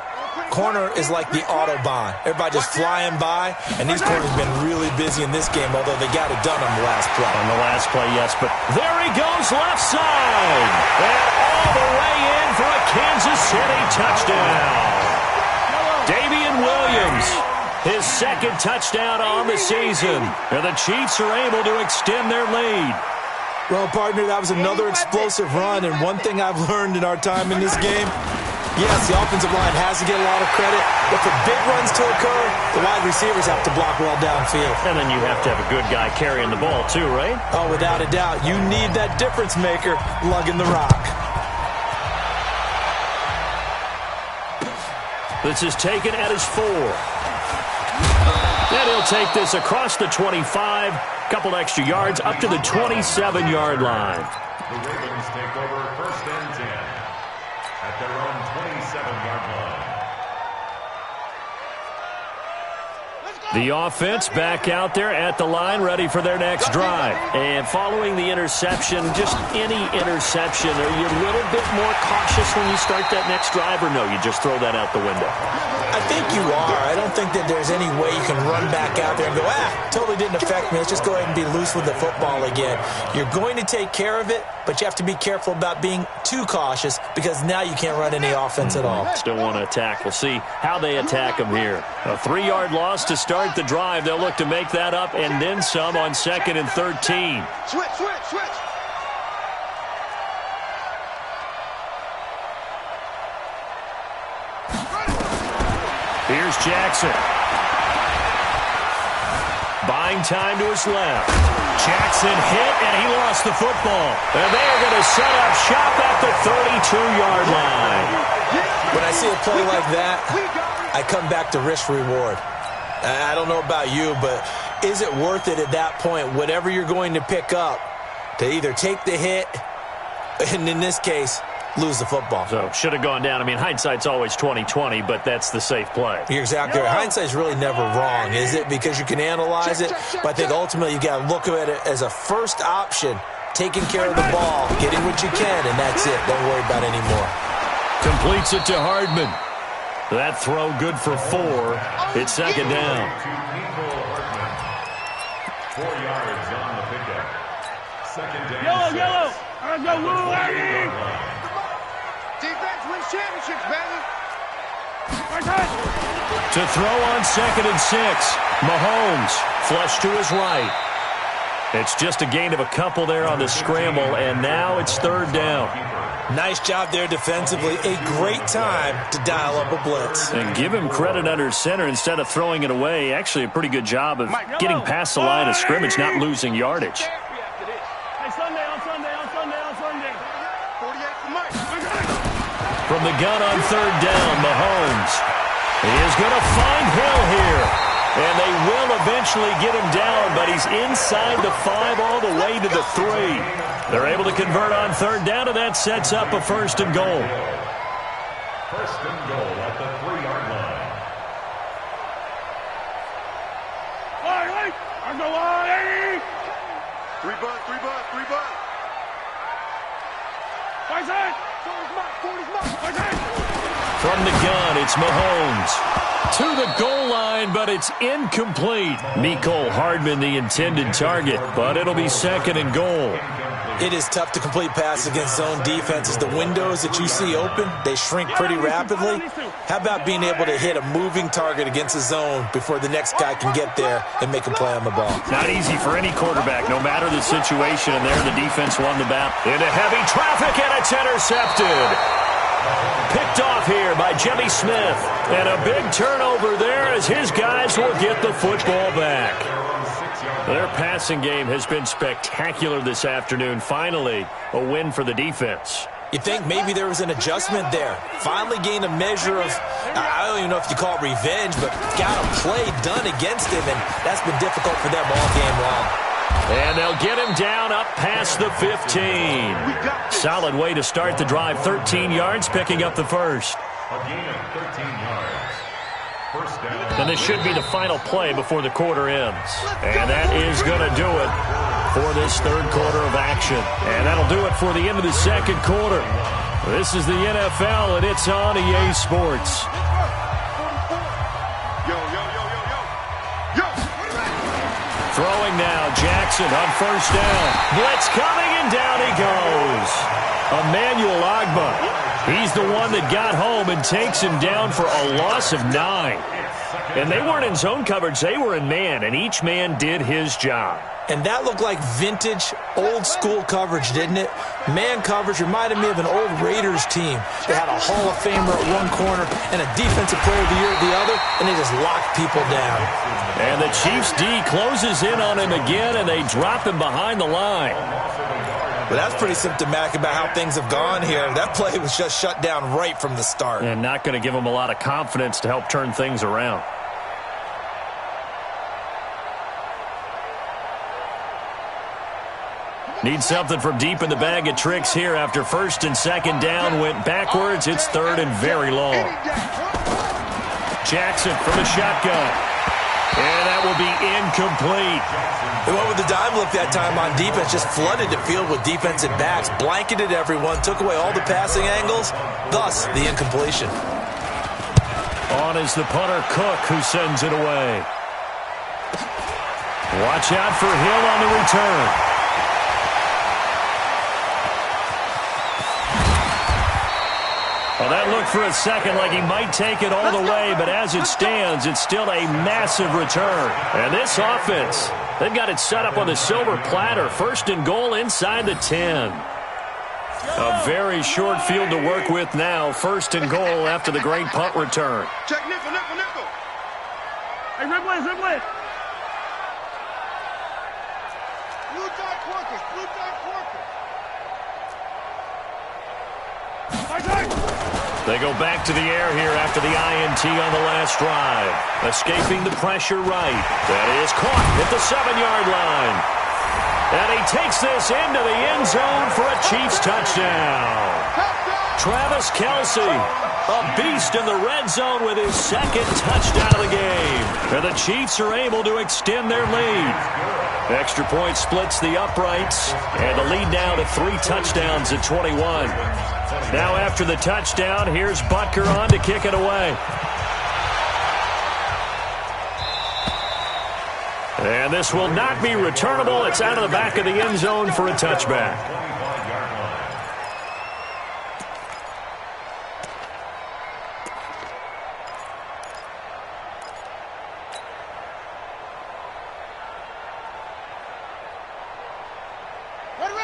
Corner is like the Autobahn. Everybody just flying by, and these corners have been really busy in this game, although they got it done on the last play. On the last play, yes, but there he goes left side. And all the way in for a Kansas City touchdown. Damian Williams, his 2nd touchdown on the season. And the Chiefs are able to extend their lead. Well, partner, that was another explosive run, and one thing I've learned in our time in this game, yes, the offensive line has to get a lot of credit, but for big runs to occur, the wide receivers have to block well downfield. And then you have to have a good guy carrying the ball too, right? Oh, without a doubt. You need that difference maker lugging the rock. This is taken at his 4. And he'll they'll take this across the 25, couple extra yards, up to the 27-yard line. The Ravens take over 1st and 10 at their own 27-yard line. The offense back out there at the line, ready for their next drive. And following the interception, just any interception, are you a little bit more cautious when you start that next drive, or no, you just throw that out the window? I think you are. I don't think that there's any way you can run back out there and go, totally didn't affect me. Let's just go ahead and be loose with the football again. You're going to take care of it, but you have to be careful about being too cautious because now you can't run any offense at all. Still want to attack. We'll see how they attack them here. A 3-yard loss to start the drive. They'll look to make that up and then some on 2nd and 13. Switch. Here's Jackson. Buying time to his left. Jackson hit, and he lost the football. And they are going to set up shop at the 32-yard line. When I see a play like that, I come back to risk-reward. I don't know about you, but is it worth it at that point, whatever you're going to pick up, to either take the hit, and in this case, lose the football? So, should have gone down. I mean, hindsight's always 20/20, but that's the safe play. You're exactly right. Hindsight's really never wrong, is it? Because you can analyze it, but I think ultimately you got to look at it as a first option, taking care of the ball, getting what you can, and that's it. Don't worry about it anymore. Completes it to Hardman. That throw good for 4. It's 2nd down. 4 yards on the pickup. 2nd down. Yellow. Defense wins championships, baby. To throw on 2nd and 6. Mahomes flush to his right. It's just a gain of a couple there on the scramble, and now it's 3rd down. Nice job there defensively. A great time to dial up a blitz. And give him credit under center instead of throwing it away. Actually, a pretty good job of getting past the line of scrimmage, not losing yardage. From the gun on 3rd down, Mahomes is going to find Hill here. And they will eventually get him down, but he's inside the 5 all the way to the 3. They're able to convert on 3rd down, and that sets up a 1st and goal. 1st and goal at the 3-yard line. Three bud. From the gun, it's Mahomes. To the goal line, but it's incomplete. Mecole Hardman, the intended target, but it'll be 2nd and goal. It is tough to complete passes against zone defenses. The windows that you see open, they shrink pretty rapidly. How about being able to hit a moving target against a zone before the next guy can get there and make a play on the ball? Not easy for any quarterback, no matter the situation. And there, the defense won the battle. Into heavy traffic, and it's intercepted. Picked off here by Jimmy Smith. And a big turnover there as his guys will get the football back. Their passing game has been spectacular this afternoon. Finally, a win for the defense. You think maybe there was an adjustment there. Finally gained a measure of, I don't even know if you call it revenge, but got a play done against him, and that's been difficult for them all game long. And they'll get him down up past the 15. Solid way to start the drive. 13 yards, picking up the 1st. A gain of 13 yards. 1st down. And this should be the final play before the quarter ends. And that is going to do it for this 3rd quarter of action. And that'll do it for the end of the 2nd quarter. This is the NFL, and it's on EA Sports. Throwing now, Jackson on 1st down. Blitz coming, and down he goes. Emmanuel Ogbah. He's the one that got home and takes him down for a loss of 9. And they weren't in zone coverage. They were in man, and each man did his job. And that looked like vintage, old-school coverage, didn't it? Man coverage reminded me of an old Raiders team. They had a Hall of Famer at one corner and a Defensive Player of the Year at the other, and they just locked people down. And the Chiefs' D closes in on him again, and they drop him behind the line. Well, that's pretty symptomatic about how things have gone here. That play was just shut down right from the start. And not going to give him a lot of confidence to help turn things around. Need something from deep in the bag of tricks here after first and second down went backwards. It's third and very long. Jackson from the shotgun. And that will be incomplete. They went with the dime look that time on defense, just flooded the field with defensive backs, blanketed everyone, took away all the passing angles, thus the incompletion. On is the punter, Cook, who sends it away. Watch out for Hill on the return. Well, that looked for a second like he might take it all the way, but as it stands, it's still a massive return. And this offense, they've got it set up on the silver platter. First and goal inside the 10. A very short field to work with now. First and goal after the great punt return. Check nickel, nickel, nickel. Hey, Ridley, Ridley. Blue dot Corker, blue dot Corker. They go back to the air here after the INT on the last drive. Escaping the pressure right. That is caught at the 7-yard line. And he takes this into the end zone for a Chiefs touchdown. Travis Kelce, a beast in the red zone with his second touchdown of the game. And the Chiefs are able to extend their lead. Extra point splits the uprights, and the lead now to 3 touchdowns at 21. Now after the touchdown, here's Butker on to kick it away. And this will not be returnable. It's out of the back of the end zone for a touchback.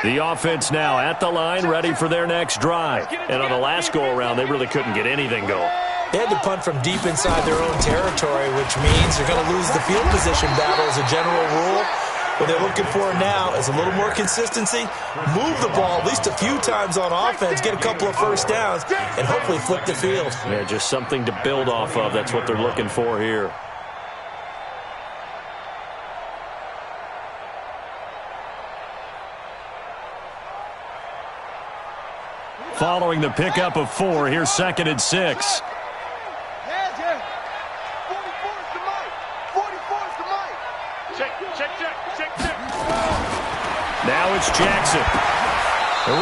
The offense now at the line, ready for their next drive. And on the last go-around, they really couldn't get anything going. They had to punt from deep inside their own territory, which means they're going to lose the field position battle as a general rule. What they're looking for now is a little more consistency, move the ball at least a few times on offense, get a couple of first downs, and hopefully flip the field. Yeah, just something to build off of. That's what they're looking for here. Following the pickup of 4, here's 2nd and 6. Now it's Jackson.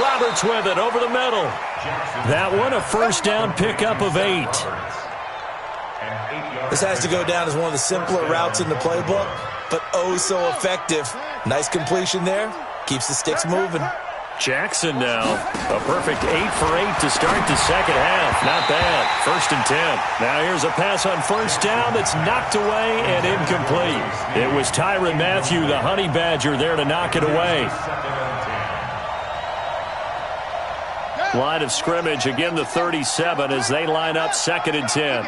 Roberts with it over the middle. That one a first down pickup of 8. This has to go down as one of the simpler routes in the playbook, but oh so effective. Nice completion there. Keeps the sticks moving. Jackson now, a perfect 8 for 8 to start the second half. Not bad. 1st and 10. Now here's a pass on first down that's knocked away and incomplete. It was Tyrann Mathieu, the Honey Badger, there to knock it away. Line of scrimmage, again the 37 as they line up 2nd and 10.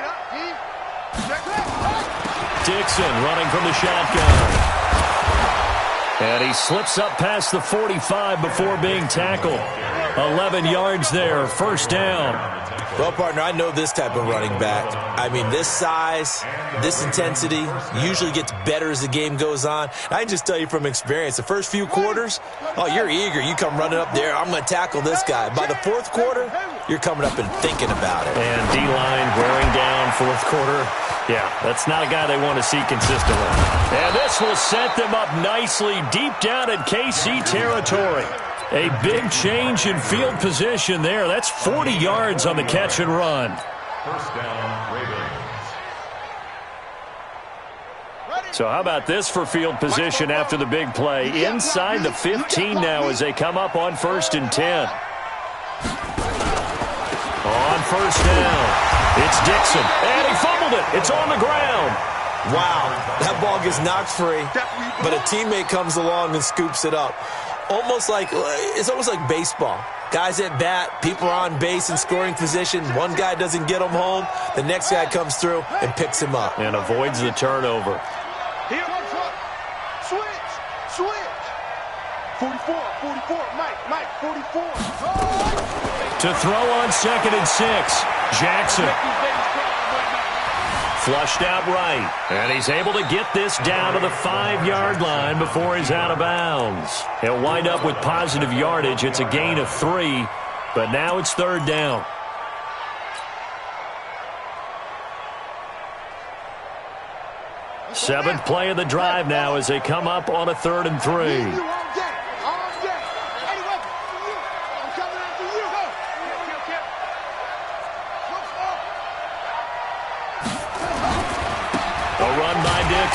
Dixon running from the shotgun. And he slips up past the 45 before being tackled. 11 yards there, first down. Well, partner, I know this type of running back. I mean, this size, this intensity usually gets better as the game goes on. I can just tell you from experience, the first few quarters, oh, you're eager. You come running up there, I'm going to tackle this guy. By the 4th quarter, you're coming up and thinking about it. And D-line wearing down 4th quarter. Yeah, that's not a guy they want to see consistently. And this will set them up nicely deep down in KC territory. A big change in field position there. That's 40 yards on the catch and run. First down, Ravens. So how about this for field position after the big play? Inside the 15 now as they come up on 1st and 10. On first down. It's Dixon, and he fumbled it. It's on the ground. Wow, that ball gets knocked free, but a teammate comes along and scoops it up. It's almost like baseball. Guys at bat, people are on base in scoring position. One guy doesn't get him home. The next guy comes through and picks him up. And avoids the turnover. Here, switch. 44, Mike, 44. To throw on 2nd and 6. Jackson. Flushed out right. And he's able to get this down to the 5-yard line before he's out of bounds. He'll wind up with positive yardage. It's a gain of 3, but now it's 3rd down. Seventh play of the drive now as they come up on a 3rd and 3.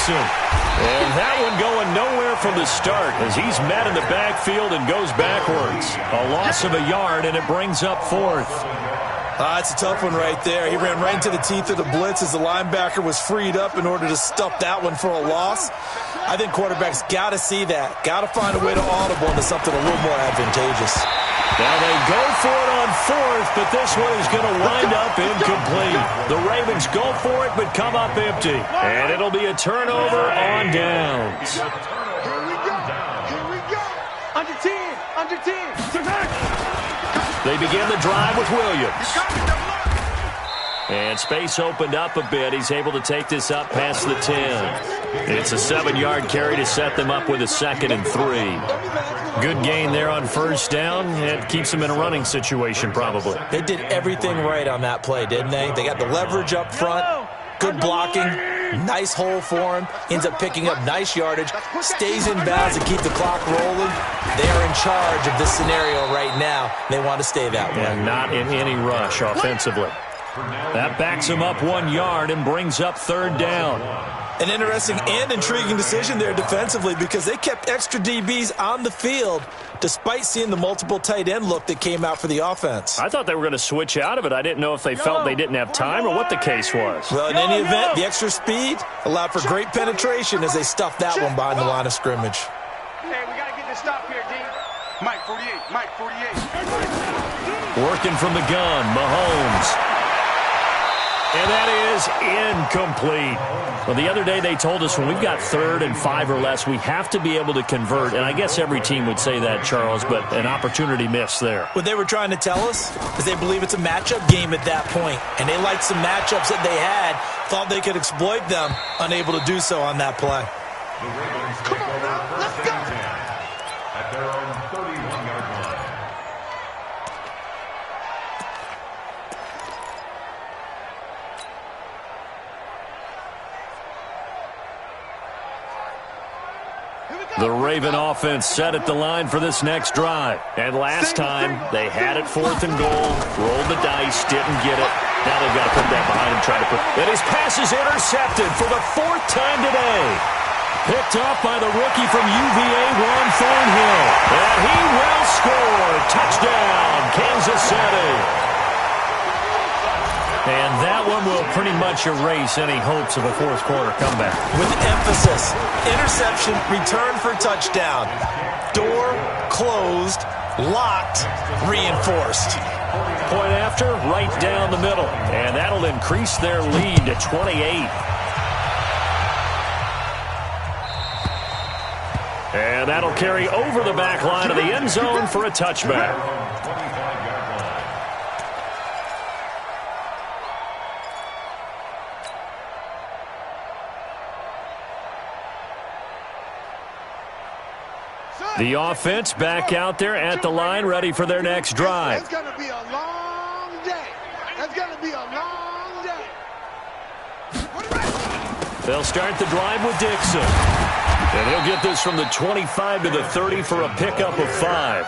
And that one going nowhere from the start as he's met in the backfield and goes backwards. A loss of a yard, and it brings up 4th. It's a tough one right there. He ran right into the teeth of the blitz as the linebacker was freed up in order to stuff that one for a loss. I think quarterbacks got to see that. Got to find a way to audible into something a little more advantageous. Now they go for it on 4th, but this one is going to wind up incomplete. The Ravens go for it, but come up empty. And it'll be a turnover on downs. Here we go. Here we go. Under 10. Under 10. They begin the drive with Williams. And space opened up a bit. He's able to take this up past the 10. It's a 7-yard carry to set them up with a 2nd and 3. Good gain there on 1st down. It keeps them in a running situation probably. They did everything right on that play, didn't they? They got the leverage up front, good blocking, nice hole for him, ends up picking up nice yardage, stays in bounds to keep the clock rolling. They are in charge of this scenario right now. They want to stay that way. And not in any rush offensively. That backs him up 1 yard and brings up 3rd down. An interesting and intriguing decision there defensively because they kept extra DBs on the field despite seeing the multiple tight end look that came out for the offense. I thought they were going to switch out of it. I didn't know if they felt they didn't have time or what the case was. Well, in any event, the extra speed allowed for great penetration as they stuffed that one behind the line of scrimmage. Hey, we got to get this stop here, D. Mike 48, Mike 48. Working from the gun, Mahomes. And that is incomplete. Well, the other day they told us when we've got 3rd and 5 or less, we have to be able to convert. And I guess every team would say that, Charles, but an opportunity missed there. What they were trying to tell us is they believe it's a matchup game at that point. And they liked some matchups that they had, thought they could exploit them, unable to do so on that play. Come on now, let's go. At their own 31-yard line. The Raven offense set at the line for this next drive. And last time, they had it 4th and goal, rolled the dice, didn't get it. Now they've got to put that behind him, try to put... And his pass is intercepted for the 4th time today. Picked off by the rookie from UVA, Ron Thornhill. And he will score. Touchdown, Kansas City. And that one will pretty much erase any hopes of a 4th quarter comeback. With emphasis, interception, return for touchdown. Door closed, locked, reinforced. Point after, right down the middle. And that'll increase their lead to 28. And that'll carry over the back line of the end zone for a touchback. The offense back out there at the line, ready for their next drive. It's going to be a long day. It's going to be a long day. They'll start the drive with Dixon. And he'll get this from the 25 to the 30 for a pickup of 5.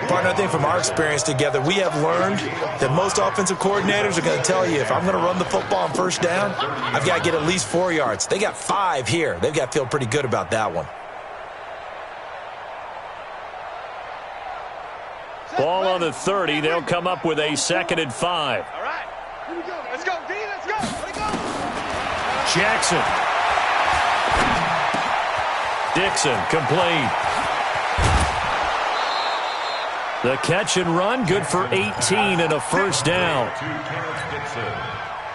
Partner, I think from our experience together, we have learned that most offensive coordinators are going to tell you, if I'm going to run the football on 1st down, I've got to get at least 4 yards. They got 5 here. They've got to feel pretty good about that one. Ball on the 30. They'll come up with a 2nd and 5. All right. Here we go. Let's go, D. Let's go. Let's go. Jackson. Dixon, complete. The catch and run, good for 18 and a 1st down.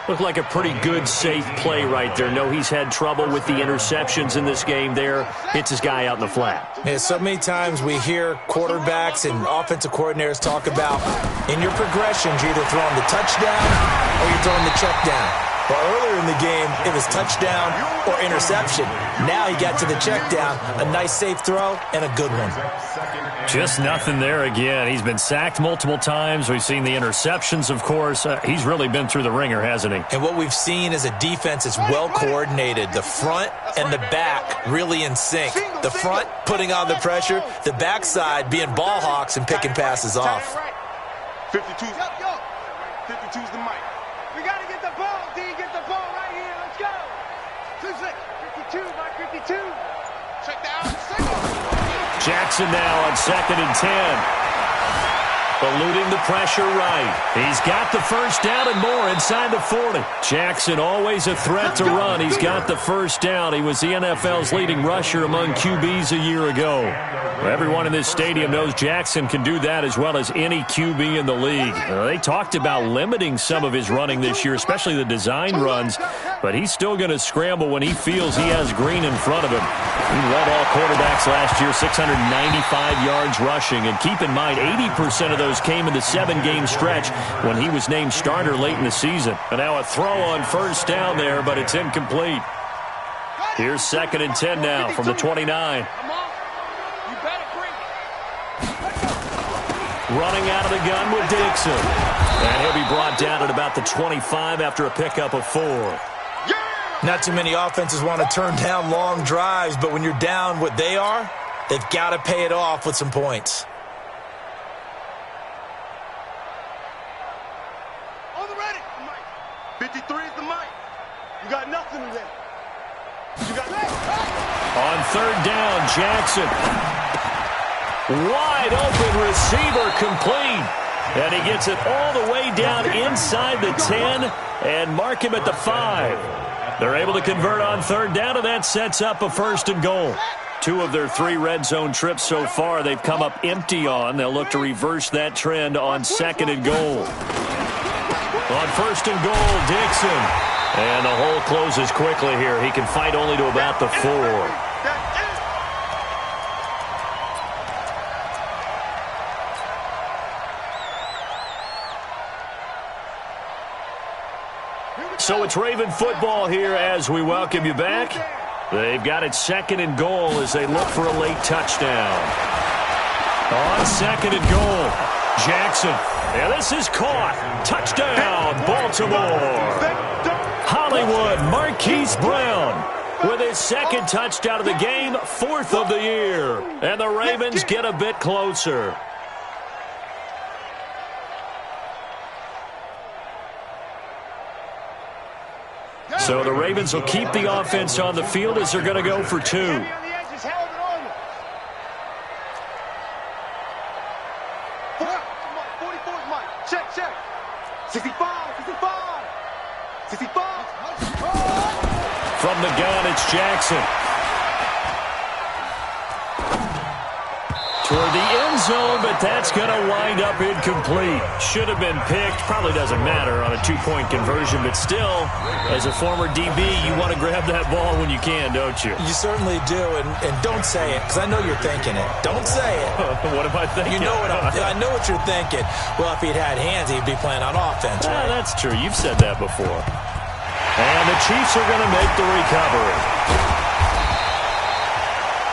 Looked like a pretty good, safe play right there. No, he's had trouble with the interceptions in this game there. Hits his guy out in the flat. Yeah, so many times we hear quarterbacks and offensive coordinators talk about in your progressions, you're either throwing the touchdown or you're throwing the check down. Well, earlier in the game, it was touchdown or interception. Now he got to the check down. A nice safe throw and a good one. Just nothing there again. He's been sacked multiple times. We've seen the interceptions, of course. He's really been through the ringer, hasn't he? And what we've seen is a defense that's well coordinated. The front and the back really in sync. The front putting on the pressure, the backside being ball hawks and picking passes off. 52's the mic. We got to get the ball, D. Get the ball right here. Let's go. 52, Mike 52. Check down. Jackson now on 2nd and 10. Eluding the pressure right. He's got the first down and more inside the 40. Jackson always a threat to run. He's got the first down. He was the NFL's leading rusher among QBs a year ago. Everyone in this stadium knows Jackson can do that as well as any QB in the league. They talked about limiting some of his running this year, especially the design runs, but he's still going to scramble when he feels he has green in front of him. He led all quarterbacks last year, 695 yards rushing, and keep in mind 80% of those came in the 7-game stretch when he was named starter late in the season. And now a throw on first down there, but it's incomplete. Here's 2nd and 10 now from the 29. Running out of the gun with Dixon. And he'll be brought down at about the 25 after a pickup of 4. Not too many offenses want to turn down long drives, but when you're down what they are, they've got to pay it off with some points. On the ready. 53 is the mic. You got nothing today. You got On 3rd down, Jackson. Wide open receiver complete. And he gets it all the way down inside the 10 and mark him at the 5. They're able to convert on 3rd down, and that sets up a 1st and goal. 2 of their 3 red zone trips so far they've come up empty on. They'll look to reverse that trend on 2nd and goal. On 1st and goal, Dixon. And the hole closes quickly here. He can fight only to about the 4. So it's Raven football here as we welcome you back. They've got it 2nd and goal as they look for a late touchdown. On 2nd and goal, Jackson. And this is caught. Touchdown, Baltimore. Hollywood, Marquise Brown with his 2nd touchdown of the game, 4th of the year. And the Ravens get a bit closer. So the Ravens will keep the offense on the field as they're going to go for 2. 44 is Mike. Check. 65. From the gun, it's Jackson. Toward the end zone, but that's going to wind up incomplete. Should have been picked. Probably doesn't matter on a 2-point conversion, but still, as a former DB, you want to grab that ball when you can, don't you? You certainly do, and don't say it, because I know you're thinking it. Don't say it. What am I thinking? You know I know what you're thinking. Well, if he'd had hands, he'd be playing on offense, right? That's true. You've said that before. And the Chiefs are going to make the recovery.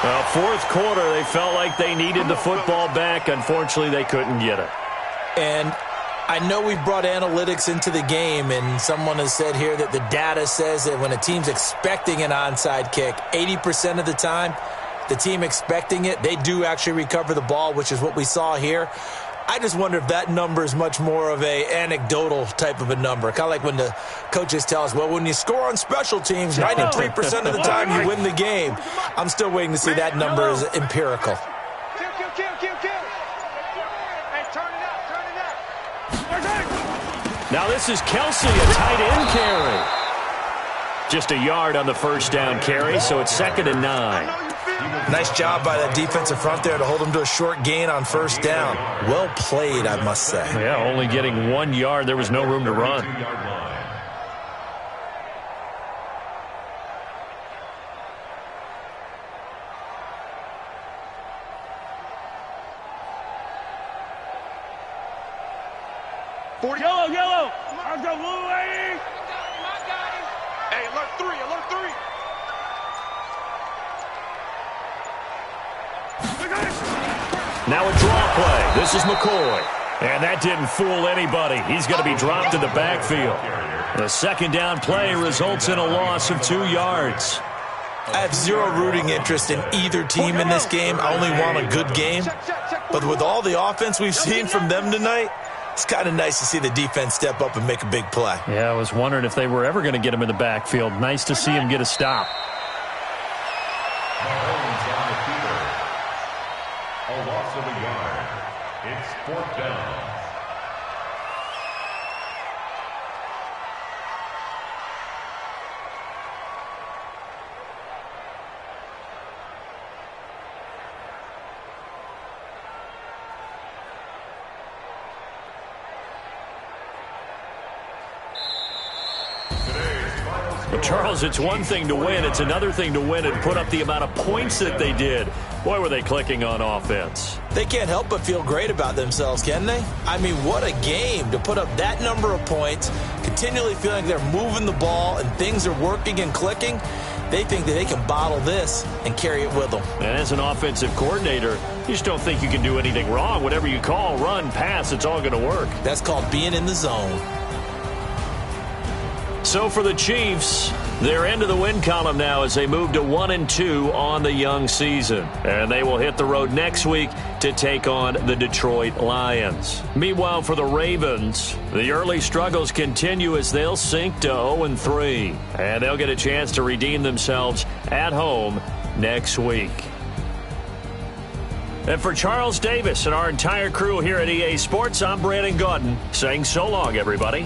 Well, 4th quarter, they felt like they needed the football back. Unfortunately, they couldn't get it. And I know we've brought analytics into the game, and someone has said here that the data says that when a team's expecting an onside kick, 80% of the time, the team expecting it, they do actually recover the ball, which is what we saw here. I just wonder if that number is much more of a anecdotal type of a number. Kind of like when the coaches tell us, well, when you score on special teams, 93% of the time you win the game. I'm still waiting to see that number is empirical. Kill. Hey, turn it up. Now this is Kelsey, a tight end carry. Just a yard on the 1st down carry, so it's 2nd and 9. Nice job by that defensive front there to hold them to a short gain on 1st down. Well played, I must say. Yeah, only getting 1 yard. There was no room to run. Yellow. I'll go blue, lady. Now a draw play. This is McCoy. And that didn't fool anybody. He's going to be dropped in the backfield. The second down play results in a loss of 2 yards. I have zero rooting interest in either team in this game. I only want a good game. But with all the offense we've seen from them tonight, it's kind of nice to see the defense step up and make a big play. Yeah, I was wondering if they were ever going to get him in the backfield. Nice to see him get a stop. A loss of a yard. It's 4th down. Well, Charles, it's one thing to win. It's another thing to win and put up the amount of points that they did. Boy, were they clicking on offense. They can't help but feel great about themselves, can they? I mean, what a game to put up that number of points, continually feeling they're moving the ball and things are working and clicking. They think that they can bottle this and carry it with them. And as an offensive coordinator, you just don't think you can do anything wrong. Whatever you call, run, pass, it's all going to work. That's called being in the zone. So for the Chiefs, they're into the win column now as they move to 1-2 on the young season. And they will hit the road next week to take on the Detroit Lions. Meanwhile, for the Ravens, the early struggles continue as they'll sink to 0-3. And they'll get a chance to redeem themselves at home next week. And for Charles Davis and our entire crew here at EA Sports, I'm Brandon Gaudin saying so long, everybody.